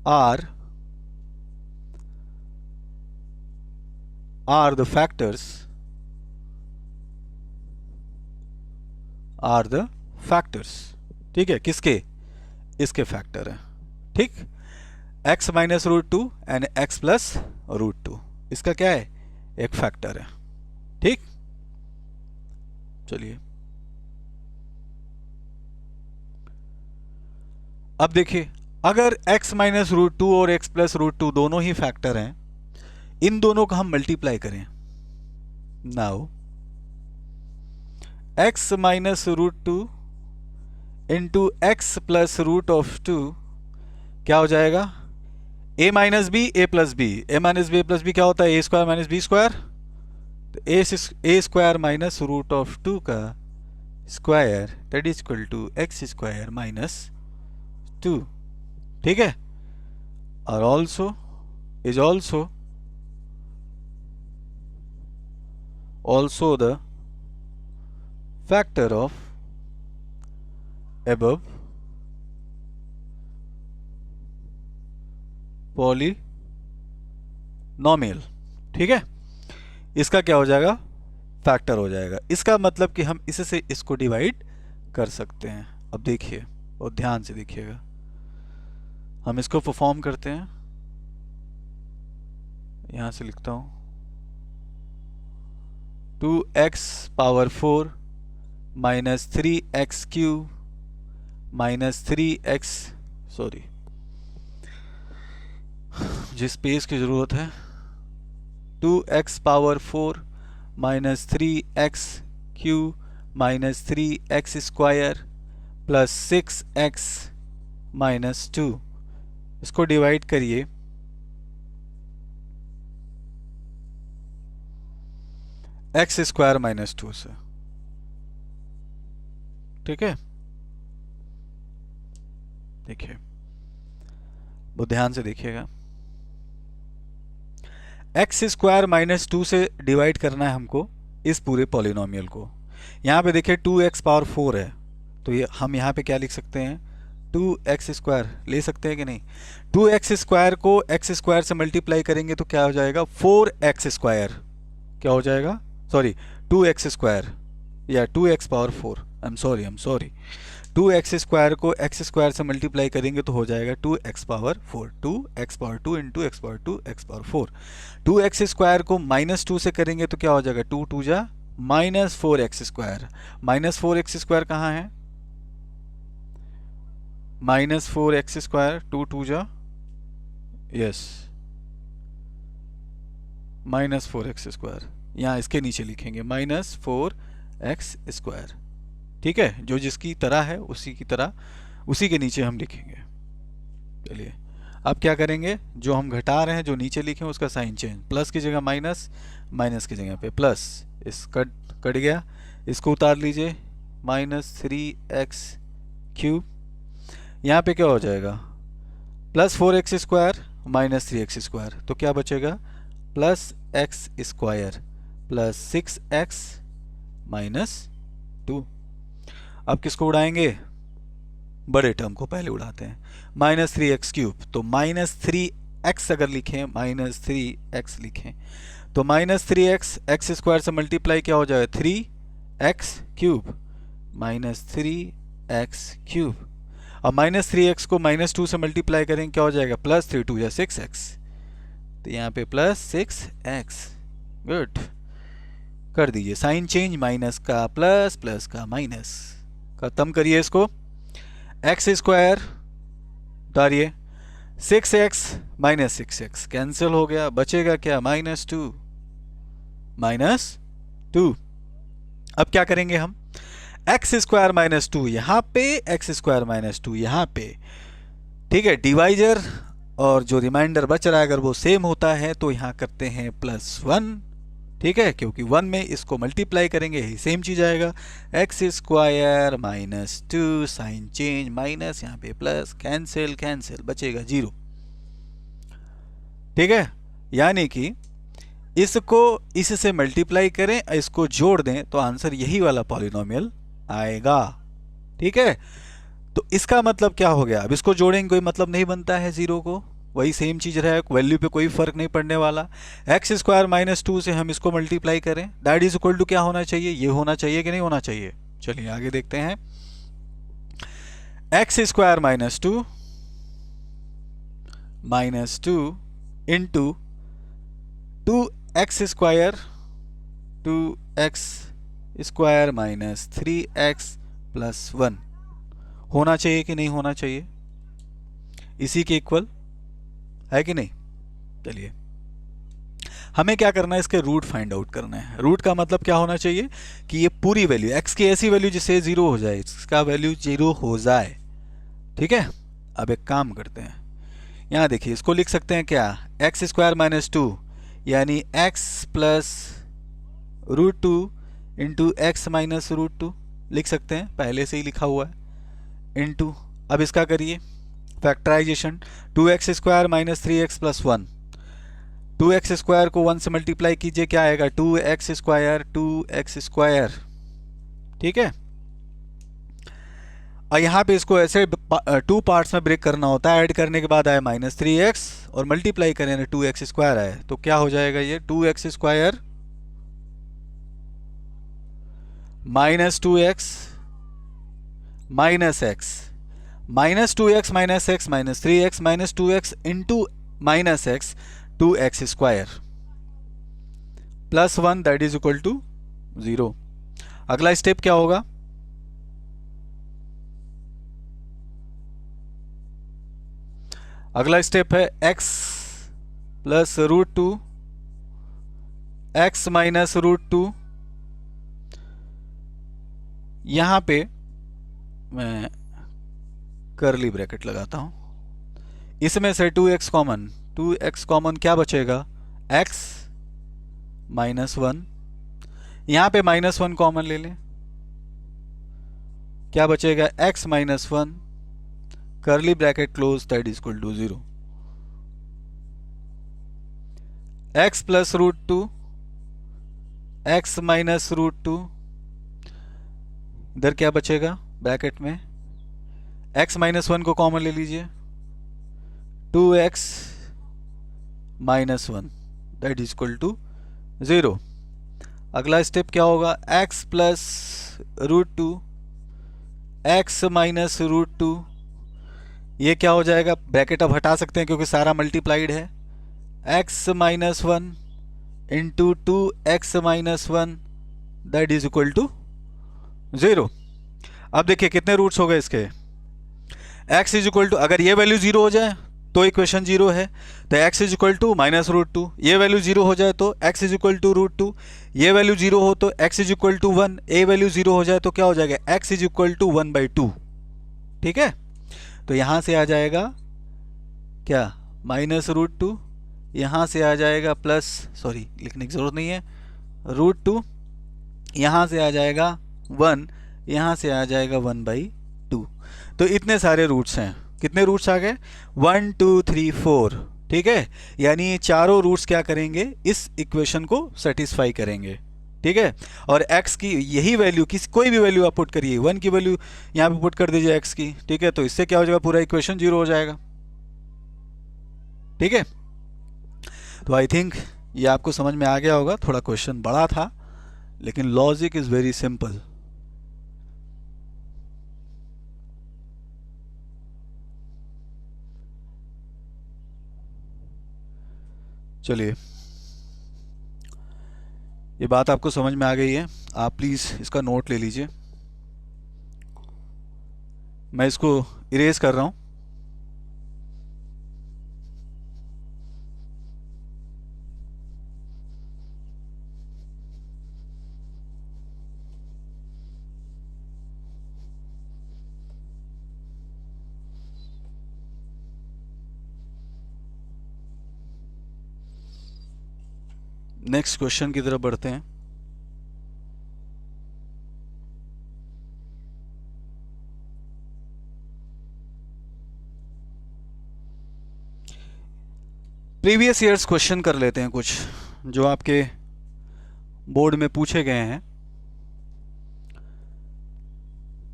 are the factors, ठीक है, किसके, इसके फैक्टर है। ठीक, x minus root 2 and x plus root 2, इसका क्या है, एक फैक्टर है। ठीक, चलिए अब देखिए, अगर x माइनस रूट 2 और x प्लस रूट 2 दोनों ही फैक्टर हैं, इन दोनों का हम मल्टीप्लाई करें, now x minus root 2 into x plus root of 2 क्या हो जाएगा, a minus b a plus b, a minus b a plus b क्या होता है, a square minus b square, तो a square minus root of 2 का square that is equal to x square minus 2। ठीक है, और also is also the factor of above polynomial, ठीक है। इसका क्या हो जाएगा, फैक्टर हो जाएगा। इसका मतलब कि हम इससे इसको डिवाइड कर सकते हैं। अब देखिए और ध्यान से देखिएगा, हम इसको परफॉर्म करते हैं। यहां से लिखता हूं 2x power 4 minus 3x cube minus 3x, sorry जिस स्पेस की जरूरत है, 2x power 4 minus 3x cube minus 3x square plus 6x minus 2। इसको डिवाइड करिए, x स्क्वायर माइनस 2 से, ठीक है। देखिए वो ध्यान से देखिएगा, एक्स स्क्वायर माइनस 2 से डिवाइड करना है हमको इस पूरे पॉलिनोमियल को। यहाँ पे देखिए 2x पावर 4 है, तो ये हम यहाँ पे क्या लिख सकते हैं, 2x स्क्वायर ले सकते हैं कि नहीं। 2x स्क्वायर को x स्क्वायर से मल्टीप्लाई करेंगे तो क्या हो जाएगा, 4x स्क्वायर, क्या हो जाएगा, सॉरी 2x स्क्वायर या 2x power 4, I am sorry 2x square को x स्क्वायर से मल्टीप्लाई करेंगे तो हो जाएगा 2x power 4, 2x power 2 into x power 2 x power 4। 2x square को माइनस 2 से करेंगे तो क्या हो जाएगा, 2 2 जा minus 4x square. Minus 4x square कहाँ है, माइनस 4x स्क्वायर, 2 2 जा, यस माइनस 4x स्क्वायर, यहाँ इसके नीचे लिखेंगे माइनस 4x स्क्वायर, ठीक है। जो जिसकी तरह है उसी की तरह उसी के नीचे हम लिखेंगे। चलिए अब क्या करेंगे, जो हम घटा रहे हैं जो नीचे लिखे उसका साइन चेंज, प्लस की जगह माइनस, माइनस की जगह पे प्लस, इस कट गया, इसको उतार लीजिए, माइनस 3x क्यूब, यहाँ पे क्या हो जाएगा, plus 4x square minus 3x square, तो क्या बचेगा, plus x square plus 6x minus 2। अब किसको उड़ाएंगे, बड़े टर्म को पहले उड़ाते हैं, माइनस 3x क्यूब, तो माइनस 3x अगर लिखें, माइनस 3x लिखें तो माइनस 3x x स्क्वायर से मल्टीप्लाई क्या हो जाएगा, 3x cube minus 3x cube. अब माइनस 3x को माइनस 2 से मल्टीप्लाई करेंगे क्या हो जाएगा, प्लस 3 2 या 6x, तो यहाँ पे प्लस 6x, गुड, कर दीजिए साइन चेंज, माइनस का प्लस, प्लस का माइनस, खत्म करिए इसको, एक्स स्क्वायर उतारिए, 6x माइनस 6x कैंसिल हो गया, बचेगा क्या, माइनस 2, माइनस 2। अब क्या करेंगे हम, एक्स स्क्वायर माइनस 2 यहाँ पे, एक्स स्क्वायर माइनस 2 यहाँ पे, ठीक है। डिवाइजर और जो रिमाइंडर बच रहा है अगर वो सेम होता है तो यहाँ करते हैं +1, ठीक है, क्योंकि 1 में इसको मल्टीप्लाई करेंगे यही सेम चीज आएगा, x square minus 2 sign change minus, यहाँ पे प्लस, कैंसिल कैंसिल, बचेगा 0, ठीक है। यानी कि इसको इससे मल्टीप्लाई करें, इसको जोड़ दें तो आंसर यही वाला पॉलिनोमियल आएगा, ठीक है। तो इसका मतलब क्या हो गया, अब इसको जोड़ेंगे कोई मतलब नहीं बनता है, 0 को वही सेम चीज रहे, वैल्यू पे कोई फर्क नहीं पड़ने वाला। एक्स स्क्वायर माइनस 2 से हम इसको मल्टीप्लाई करें, दैट इज इक्वल टू क्या होना चाहिए, ये होना चाहिए कि नहीं होना चाहिए। चलिए आगे देखते हैं, X square minus 2 into 2x square, 2x square minus 3x plus 1 होना चाहिए कि नहीं होना चाहिए, इसी के इक्वल है कि नहीं। चलिए हमें क्या करना है, इसके रूट फाइंड आउट करना है। रूट का मतलब क्या होना चाहिए कि ये पूरी वैल्यू x की ऐसी वैल्यू जिससे 0 हो जाए, इसका वैल्यू 0 हो जाए, ठीक है। अब एक काम करते हैं, यहाँ देखिए इसको लिख सकते हैं क्या, एक्स स्क्वायर माइनस 2 यानी x plus √2 into x minus √2 लिख सकते हैं, पहले से ही लिखा हुआ है, इंटू, अब इसका करिए factorization, 2x square minus 3x plus 1, 2x square को 1 से मल्टीप्लाई कीजिए क्या आएगा, 2x स्क्वायर, 2x स्क्वायर, ठीक है। और यहाँ पे इसको ऐसे टू पार्ट्स में ब्रेक करना होता है। ऐड करने के बाद आया -3x और मल्टीप्लाई करें ना 2x स्क्वायर आए, तो क्या हो जाएगा ये 2x square -2x minus x, -2x minus x -3x -2x into -x 2x square +1 that is equal to 0। अगला स्टेप क्या होगा? अगला स्टेप है x प्लस √2 x माइनस √2। यहां पे मैं कर्ली ब्रैकेट लगाता हूं, इसमें से 2x कॉमन क्या बचेगा? x -1। यहां पे -1 कॉमन ले लें, क्या बचेगा? x -1 curly bracket close that is equal to 0। x plus √2 x minus √2, इधर क्या बचेगा ब्रैकेट में? x -1 को कॉमन ले लीजिए, 2x -1 that is equal to 0। अगला स्टेप क्या होगा? x प्लस √2 x माइनस √2, ये क्या हो जाएगा? ब्रैकेट अब हटा सकते हैं क्योंकि सारा मल्टीप्लाइड है। x -1 into 2x -1 that is equal to 0। अब देखिए कितने रूट्स हो गए इसके? x इज इक्वल टू, अगर ये वैल्यू 0 हो जाए तो इक्वेशन 0 है, तो x इज इक्वल टू -√2। ये वैल्यू 0 हो जाए तो x इज इक्वल टू √2। ये वैल्यू 0 हो तो x इज इक्वल टू 1। ये वैल्यू 0 हो जाए तो क्या हो जाएगा? x is equal to 1/2। ठीक है, तो यहां से आ जाएगा क्या? -√2, यहां से आ जाएगा प्लस, सॉरी लिखने की जरूरत नहीं है, √2, यहां से आ जाएगा 1, यहां से आ जाएगा 1/2। तो इतने सारे रूट्स हैं। कितने रूट्स आ गए? 1 2 3 4। ठीक है, यानी ये चारों रूट्स क्या करेंगे? इस इक्वेशन को सेटिस्फाई करेंगे। ठीक है, और x की यही वैल्यू, किसी कोई भी वैल्यू आप पुट करिए, 1 की वैल्यू यहाँ पे पुट कर दीजिए x की। ठीक है, तो इससे क्या हो जाएगा? पूरा इक्वेशन 0 हो जाएगा। ठीक है, तो आई थिंक ये आपको समझ में आ गया होगा। थोड़ा क्वेश्चन बड़ा था लेकिन लॉजिक इज वेरी सिंपल। चलिए, ये बात आपको समझ में आ गई है, आप प्लीज़ इसका नोट ले लीजिए। मैं इसको इरेज कर रहा हूँ। नेक्स्ट क्वेश्चन की तरफ बढ़ते हैं। प्रीवियस ईयर्स क्वेश्चन कर लेते हैं कुछ जो आपके बोर्ड में पूछे गए हैं।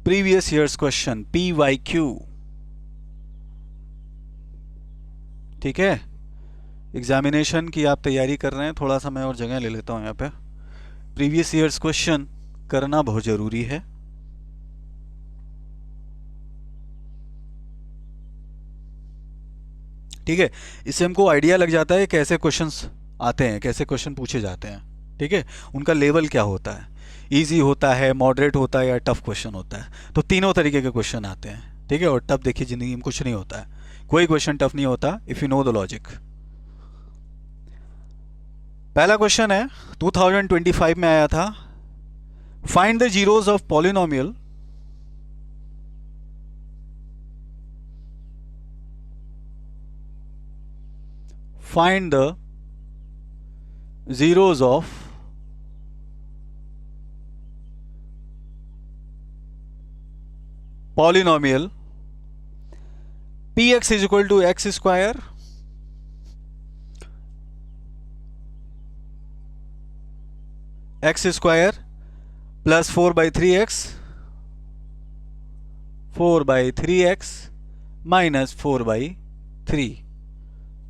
Previous years question PYQ। ठीक है, एग्जामिनेशन की आप तैयारी कर रहे हैं, थोड़ा सा मैं और जगह ले लेता हूं यहाँ पे। प्रीवियस ईयर्स क्वेश्चन करना बहुत ज़रूरी है। ठीक है, इससे हमको आइडिया लग जाता है कैसे क्वेश्चंस आते हैं, कैसे क्वेश्चन पूछे जाते हैं। ठीक है, उनका लेवल क्या होता है, इजी होता है, मॉडरेट होता है या टफ क्वेश्चन होता है। तो तीनों तरीके के क्वेश्चन आते हैं। ठीक है, और टफ देखिए ज़िंदगी में कुछ नहीं होता है, कोई क्वेश्चन टफ नहीं होता if you know the logic. पहला क्वेश्चन है 2025 में आया था। Find the zeros of polynomial find the zeros of polynomial px is equal to x square plus 4/3x 4/3x minus 4/3।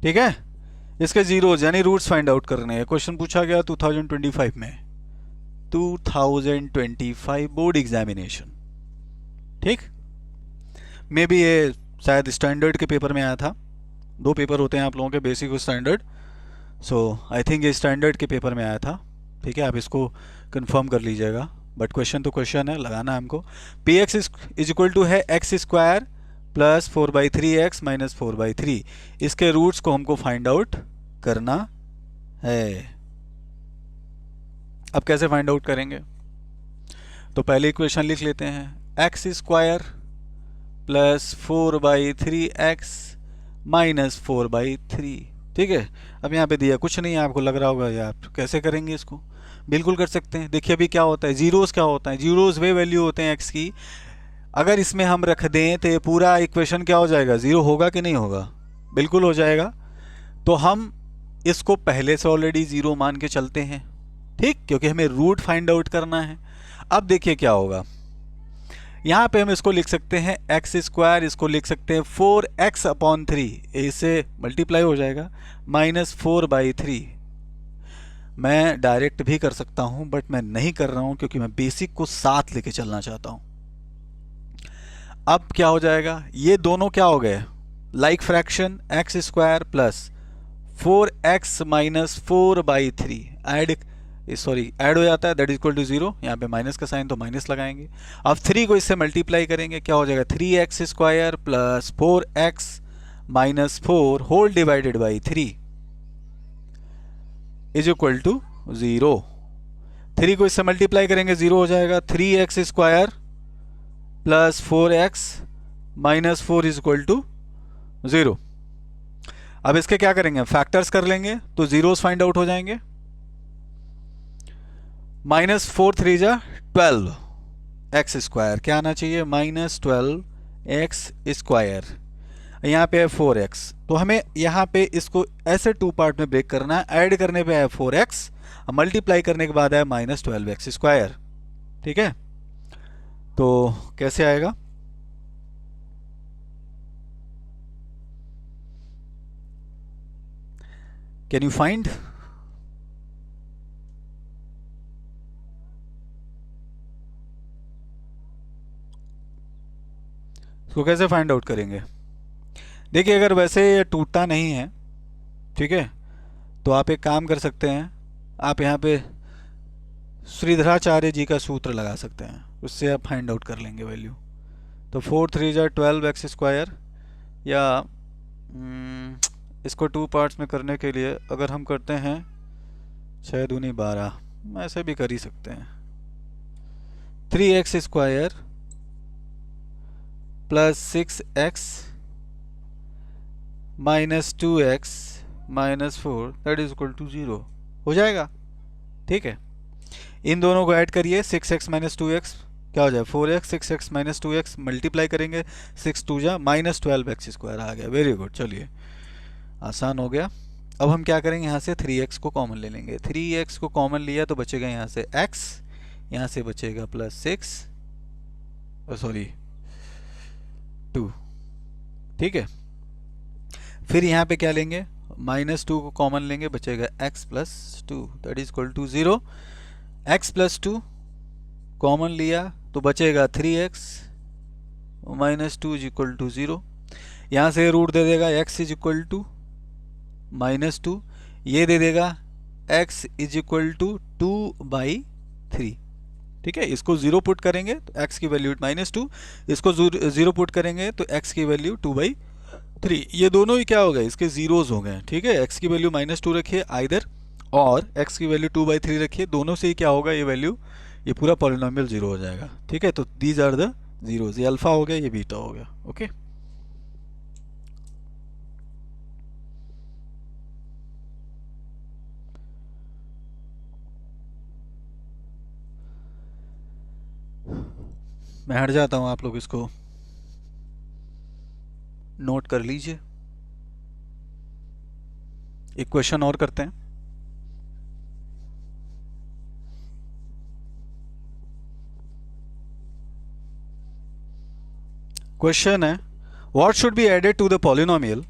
ठीक है, इसके जीरोज यानी रूट्स फाइंड आउट करने हैं। क्वेश्चन पूछा गया 2025 में, 2025 बोर्ड एग्जामिनेशन। ठीक, मे बी ये शायद स्टैंडर्ड के पेपर में आया था। 2 पेपर होते हैं आप लोगों के, बेसिक और स्टैंडर्ड। सो आई थिंक ये स्टैंडर्ड के पेपर में आया था। ठीक है, आप इसको कंफर्म कर लीजिएगा, बट क्वेश्चन तो क्वेश्चन है, लगाना है हमको। P X is equal to है x square plus 4/3x minus 4/3। इसके रूट्स को हमको फाइंड आउट करना है। अब कैसे फाइंड आउट करेंगे? तो पहले इक्वेशन लिख लेते हैं, X square plus 4/3x minus 4/3। ठीक है, अब यहाँ पे दिया कुछ नहीं है, आपको लग रहा होगा यार कैसे करेंगे इसको। बिल्कुल कर सकते हैं। देखिए अभी क्या होता है, जीरोस क्या होता है, जीरोस वे वैल्यू होते हैं एक्स की, अगर इसमें हम रख दें तो ये पूरा इक्वेशन क्या हो जाएगा, ज़ीरो होगा कि नहीं होगा? बिल्कुल हो जाएगा। तो हम इसको पहले से ऑलरेडी ज़ीरो मान के चलते हैं। ठीक, क्योंकि हमें रूट फाइंड आउट करना है। अब देखिए क्या होगा, यहाँ पे हम इसको लिख सकते हैं एक्स स्क्वायर, इसको लिख सकते हैं 4x/3, इससे मल्टीप्लाई हो जाएगा, माइनस 4/3। मैं डायरेक्ट भी कर सकता हूँ, बट मैं नहीं कर रहा हूँ क्योंकि मैं बेसिक को साथ लेके चलना चाहता हूँ। अब क्या हो जाएगा, ये दोनों क्या हो गए, like fraction, x square plus 4x minus 4/3 add हो जाता है, दैट इज इक्वल टू 0। यहाँ पे माइनस का साइन तो माइनस लगाएंगे। अब 3 को इससे मल्टीप्लाई करेंगे, क्या हो जाएगा, 3x square plus 4x minus 4 whole divided by 3 is equal to 0। 3 को इससे मल्टीप्लाई करेंगे, 0 हो जाएगा। 3x square plus 4x minus 4 is equal to 0। अब इसके क्या करेंगे, फैक्टर्स कर लेंगे तो जीरोस फाइंड आउट हो जाएंगे। माइनस 4 3 जा 12 एक्स स्क्वायर, क्या आना चाहिए, माइनस 12 एक्स स्क्वायर। यहाँ पे है 4x, तो हमें यहाँ पे इसको ऐसे 2 पार्ट में ब्रेक करना है। ऐड करने पे है 4x, मल्टीप्लाई करने के बाद है माइनस 12x स्क्वायर। ठीक है, तो कैसे आएगा, कैन यू फाइंड? इसको कैसे फाइंड आउट करेंगे? देखिए अगर वैसे ये टूटता नहीं है, ठीक है, तो आप एक काम कर सकते हैं, आप यहाँ पे श्रीधराचार्य जी का सूत्र लगा सकते हैं, उससे आप फाइंड आउट कर लेंगे वैल्यू। तो 4 3 जा 12x स्क्वायर, या इसको 2 पार्ट्स में करने के लिए अगर हम करते हैं 6 दूनी 12, ऐसे भी कर ही सकते हैं। 3x square plus 6x minus 2x minus 4 that is equal to 0 हो जाएगा। ठीक है, इन दोनों को ऐड करिए, 6x माइनस 2x क्या हो जाए, 4x, 6x minus 2x multiply करेंगे, 6 2 जा माइनस 12x स्क्वायर आ गया। वेरी गुड, चलिए आसान हो गया। अब हम क्या करेंगे, यहाँ से 3x को कॉमन ले लेंगे। 3x को कॉमन लिया तो बचेगा यहाँ से x, यहाँ से बचेगा प्लस 6 सॉरी 2। ठीक है, फिर यहाँ पे क्या लेंगे, माइनस 2 को कॉमन लेंगे, बचेगा x plus 2 that is equal to 0। x plus 2 common लिया तो बचेगा 3x minus 2 is equal to 0। यहाँ से रूट दे देगा x is equal to minus 2, ये दे देगा x इज इक्वल टू 2/3। ठीक है, इसको 0 पुट करेंगे तो x की वैल्यू -2, इसको 0 पुट करेंगे तो x की वैल्यू 2/3। ये दोनों ही क्या हो गए, इसके जीरोज हो गए। ठीक है, x की वैल्यू -2 रखिए आइदर, और x की वैल्यू 2/3 रखिए, दोनों से ही क्या होगा, ये वैल्यू, ये पूरा पॉलिनोमियल 0 हो जाएगा। ठीक है, तो दीज आर द जीरोज, ये अल्फा हो गया, ये बीटा हो गया। ओके, मैं हट जाता हूँ, आप लोग इसको नोट कर लीजिए। एक क्वेश्चन और करते हैं। क्वेश्चन है what should be added to the polynomial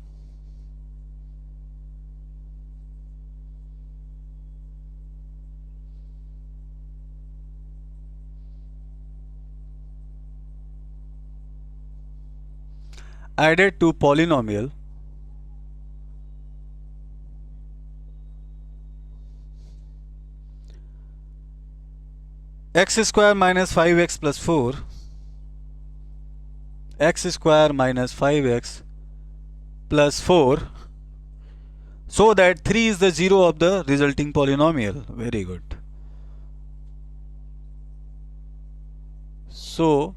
added to polynomial x square minus 5x plus 4 x square minus 5x plus 4 so that 3 is the zero of the resulting polynomial. Very good. So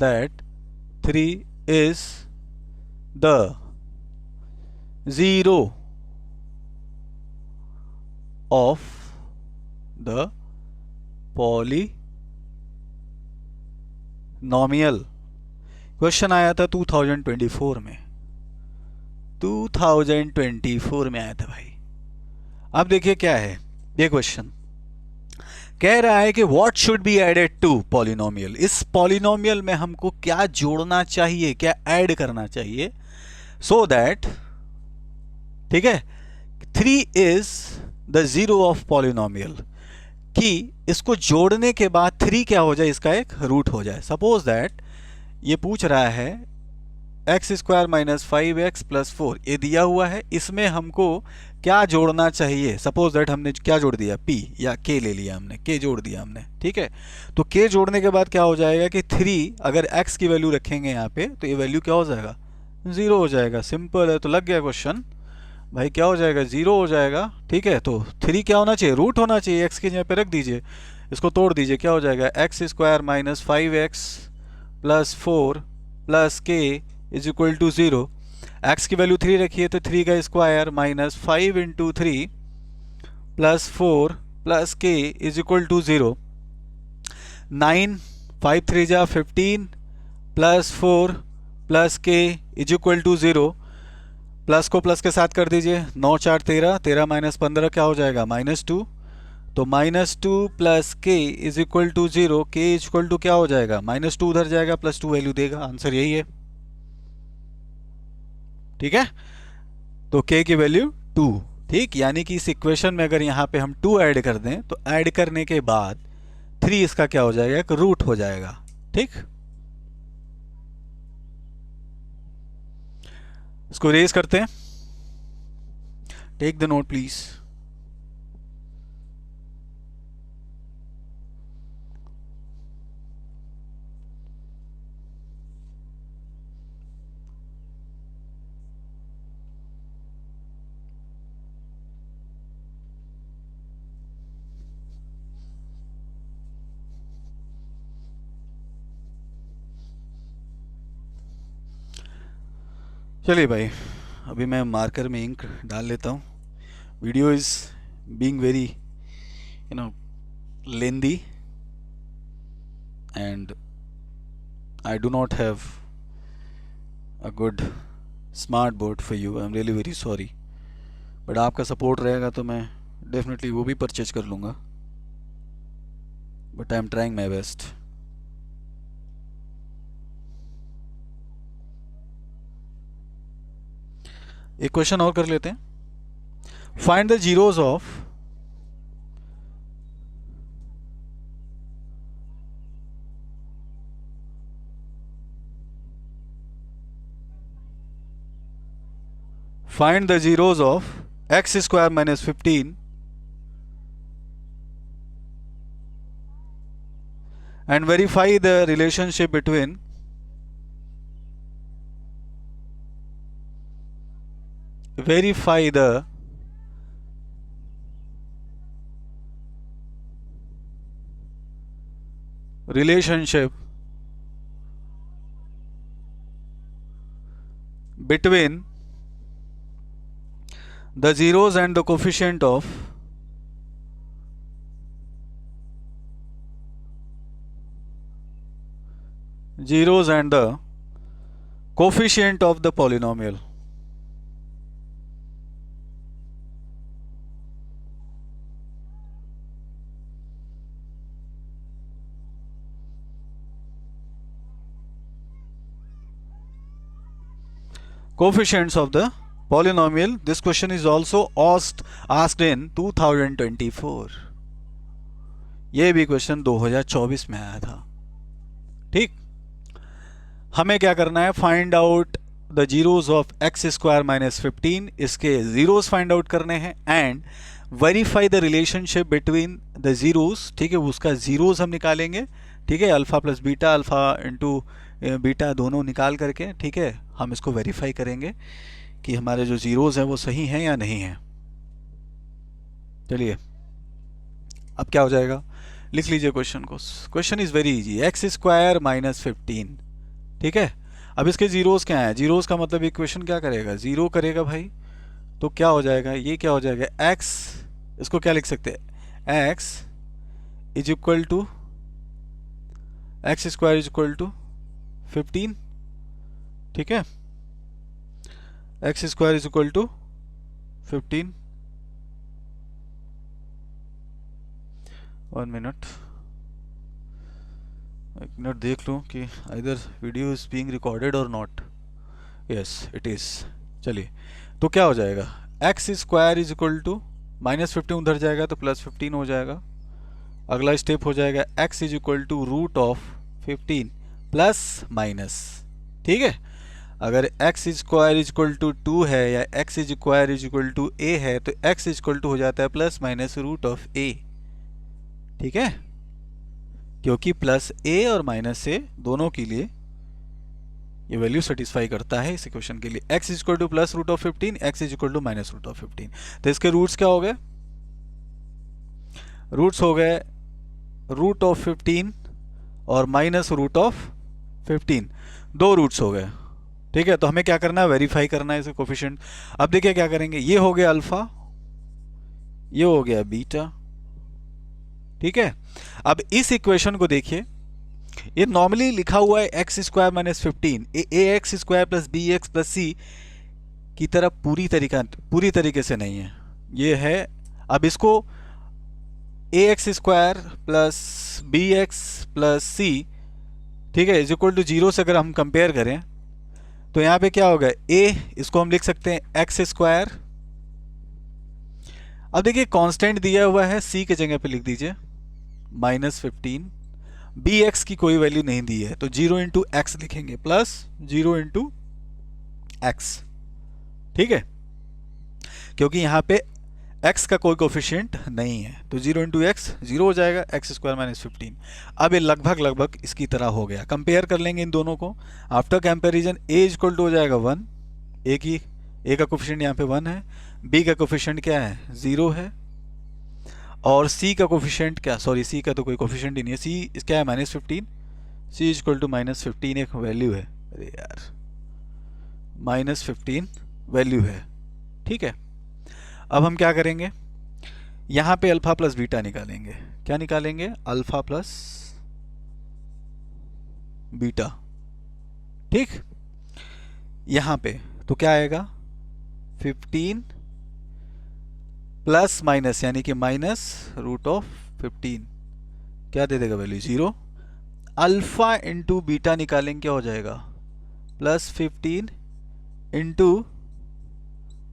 that 3 is the zero of the polynomial. Question आया था 2024 में 2024 में आया था भाई। अब देखिए क्या है ये क्वेश्चन कह रहा है कि what should be added to polynomial. इस पॉलिनोमियल में हमको क्या जोड़ना चाहिए, क्या ऐड करना चाहिए सो दैट, ठीक है, 3 is the zero of polynomial, कि इसको जोड़ने के बाद 3 क्या हो जाए, इसका एक रूट हो जाए। सपोज दैट ये पूछ रहा है x square minus 5x plus 4 ये दिया हुआ है, इसमें हमको क्या जोड़ना चाहिए। सपोज दैट हमने क्या जोड़ दिया, p या k ले लिया हमने, k जोड़ दिया हमने, ठीक है। तो k जोड़ने के बाद क्या हो जाएगा कि 3 अगर x की वैल्यू रखेंगे यहाँ पे तो ये वैल्यू क्या हो जाएगा, 0 हो जाएगा। सिंपल है, तो लग गया क्वेश्चन भाई, क्या हो जाएगा, 0 हो जाएगा, ठीक है। तो 3 क्या होना चाहिए, रूट होना चाहिए, x की जगह पे रख दीजिए, इसको तोड़ दीजिए, क्या हो जाएगा x square minus 5x plus 4 plus k is equal to 0। x की वैल्यू 3 रखिए तो 3 का स्क्वायर minus 5 into 3 plus 4 plus k is equal to 0। 9 5 3 जा 15 plus 4 plus k is equal to 0। Plus को प्लस के साथ कर दीजिए, 9 4 13, 13 माइनस 15 क्या हो जाएगा, -2। तो -2 plus k is equal to 0, k is equal to क्या हो जाएगा, -2 उधर जाएगा, +2 वैल्यू देगा, आंसर यही है, ठीक है। तो k की वैल्यू 2, ठीक, यानी कि इस इक्वेशन में अगर यहाँ पे हम 2 ऐड कर दें तो ऐड करने के बाद 3 इसका क्या हो जाएगा, एक रूट हो जाएगा, ठीक। इसको रेज करते हैं, टेक द नोट प्लीज। चलिए भाई, अभी मैं मार्कर में इंक डाल लेता हूँ। Video is being very lengthy and I do not have a good smart board for you, I am really very sorry, but आपका सपोर्ट रहेगा तो मैं डेफिनेटली वो भी परचेज कर लूँगा, but I am trying my best. एक question और कर लेते हैं, find the zeros of x square minus 15 and verify the relationship between relationship between the zeros and the coefficient of zeros and the coefficient of the polynomial. coefficients of the polynomial. This question is also asked in 2024. ये भी question 2024 में आया था. ठीक, हमें क्या करना है, find out the zeros of x square minus 15. इसके जीरोज फाइंड आउट करने हैं and verify the relationship between the zeros. ठीक है, उसका जीरोज हम निकालेंगे. ठीक है, alpha plus beta, alpha into beta दोनों निकाल करके, ठीक है, हम इसको वेरीफाई करेंगे कि हमारे जो जीरोज हैं वो सही हैं या नहीं हैं. चलिए, अब क्या हो जाएगा, लिख लीजिए क्वेश्चन को. Question is very easy. X square minus 15. ठीक है, अब इसके जीरोज क्या है, जीरोज का मतलब इक्वेशन क्या करेगा, जीरो करेगा भाई. तो क्या हो जाएगा, ये क्या हो जाएगा, x, इसको क्या लिख सकते हैं, x is equal to x square is equal to 15. ठीक है, x square is equal to 15. 1 minute, एक मिनट देख लूँ कि either video is being recorded और नॉट. Yes it is. चलिए, तो क्या हो जाएगा, x square is equal to minus 15 उधर जाएगा तो प्लस 15 हो जाएगा. अगला स्टेप हो जाएगा x is equal to root of 15 plus minus. ठीक है, अगर x square is equal to 2 है या x square is equal to a है तो x इज इक्वल टू हो जाता है plus minus root of a. ठीक है, क्योंकि प्लस a और माइनस a दोनों के लिए ये वैल्यू सेटिस्फाई करता है इस इक्वेशन के लिए. x is equal to plus root of 15, x is equal to minus root of 15. तो इसके रूट्स क्या हो गए, रूट्स हो गए रूट ऑफ 15 और माइनस रूट ऑफ 15, दो रूट्स हो गए. ठीक है, तो हमें क्या करना है, वेरीफाई करना है इसे कोफिशिएंट. अब देखिए क्या करेंगे, ये हो गया अल्फा, ये हो गया बीटा. ठीक है, अब इस इक्वेशन को देखिए, ये नॉर्मली लिखा हुआ है x square minus 15, A X square plus B X plus C की तरफ पूरी तरीके से नहीं है, ये है. अब इसको A X square plus B X plus C, ठीक है, इज इक्वल टू 0 से अगर हम कंपेयर करें तो यहां पे क्या होगा, ए इसको हम लिख सकते हैं एक्स स्क्वायर. अब देखिए कांस्टेंट दिया हुआ है, सी के जगह पे लिख दीजिए माइनस 15. बी एक्स की कोई वैल्यू नहीं दी है तो 0 इंटू एक्स लिखेंगे प्लस 0 इंटू एक्स. ठीक है, क्योंकि यहां पे x का कोई कोफिशिएंट नहीं है तो 0 इंटू एक्स 0 हो जाएगा, एक्स स्क्वायर माइनस 15. अब ये लगभग इसकी तरह हो गया. कंपेयर कर लेंगे इन दोनों को. After comparison a equal to हो जाएगा 1, ए का कोफिशिएंट यहाँ पे 1 है, b का कोफिशिएंट क्या है 0 है, और c का कोफिशिएंट क्या, सॉरी c का तो कोई कोफिशिएंट ही नहीं है, c क्या है minus 15, c equal to minus 15 एक वैल्यू है. अरे यार, माइनस 15 वैल्यू है. ठीक है, अब हम क्या करेंगे, यहां पे अल्फा प्लस बीटा निकालेंगे. क्या निकालेंगे, अल्फा प्लस बीटा. ठीक, यहां पे तो क्या आएगा, 15 प्लस माइनस यानी कि माइनस रूट ऑफ 15, क्या दे देगा वैल्यू 0. अल्फा इंटू बीटा निकालेंगे, क्या हो जाएगा, प्लस 15 इंटू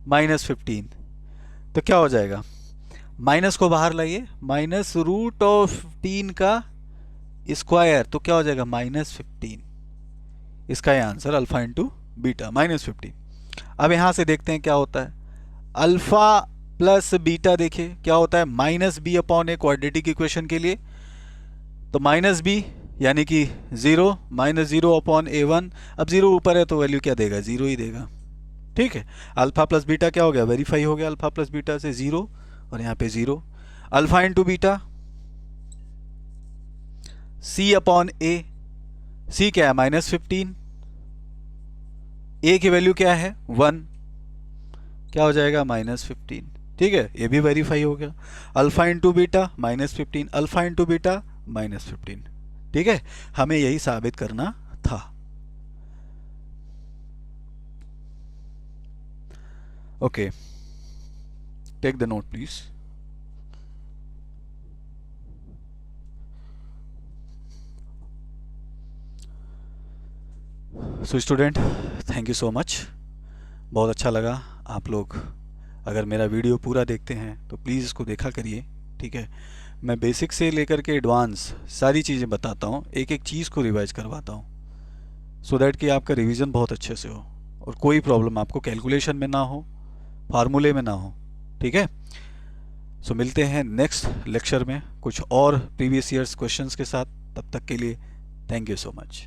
माइनस 15. तो क्या हो जाएगा, माइनस को बाहर लाइए, माइनस रूट ऑफ 15 का स्क्वायर, तो क्या हो जाएगा माइनस 15. इसका ये answer alpha into beta minus 15. अब यहां से देखते हैं क्या होता है, अल्फा प्लस बीटा देखिए क्या होता है, minus B upon a quadratic equation के लिए, तो माइनस बी यानी कि 0, माइनस 0 अपॉन a1. अब 0 ऊपर है तो वैल्यू क्या देगा, 0 ही देगा. ठीक है, अल्फा प्लस बीटा क्या हो गया, वेरीफाई हो गया अल्फा प्लस बीटा से 0 और यहाँ पे 0. Alpha into beta c upon a, c क्या है माइनस 15, a की वैल्यू क्या है 1, क्या हो जाएगा माइनस 15. ठीक है, ये भी वेरीफाई हो गया. Alpha into beta minus 15, alpha into beta minus 15. ठीक है, हमें यही साबित करना था. Okay, take the note please. So student, thank you so much. बहुत अच्छा लगा। आप लोग अगर मेरा वीडियो पूरा देखते हैं तो प्लीज़ इसको देखा करिए, ठीक है। मैं बेसिक से लेकर के एडवांस सारी चीज़ें बताता हूँ, एक एक चीज़ को रिवाइज करवाता हूँ, सो दैट कि आपका रिवीजन बहुत अच्छे से हो और कोई प्रॉब्लम आपको कैलकुलेशन में ना हो, फार्मूले में ना हो, ठीक है। सो मिलते हैं नेक्स्ट लेक्चर में कुछ और प्रीवियस ईयर्स क्वेश्चंस के साथ। तब तक के लिए थैंक यू सो मच।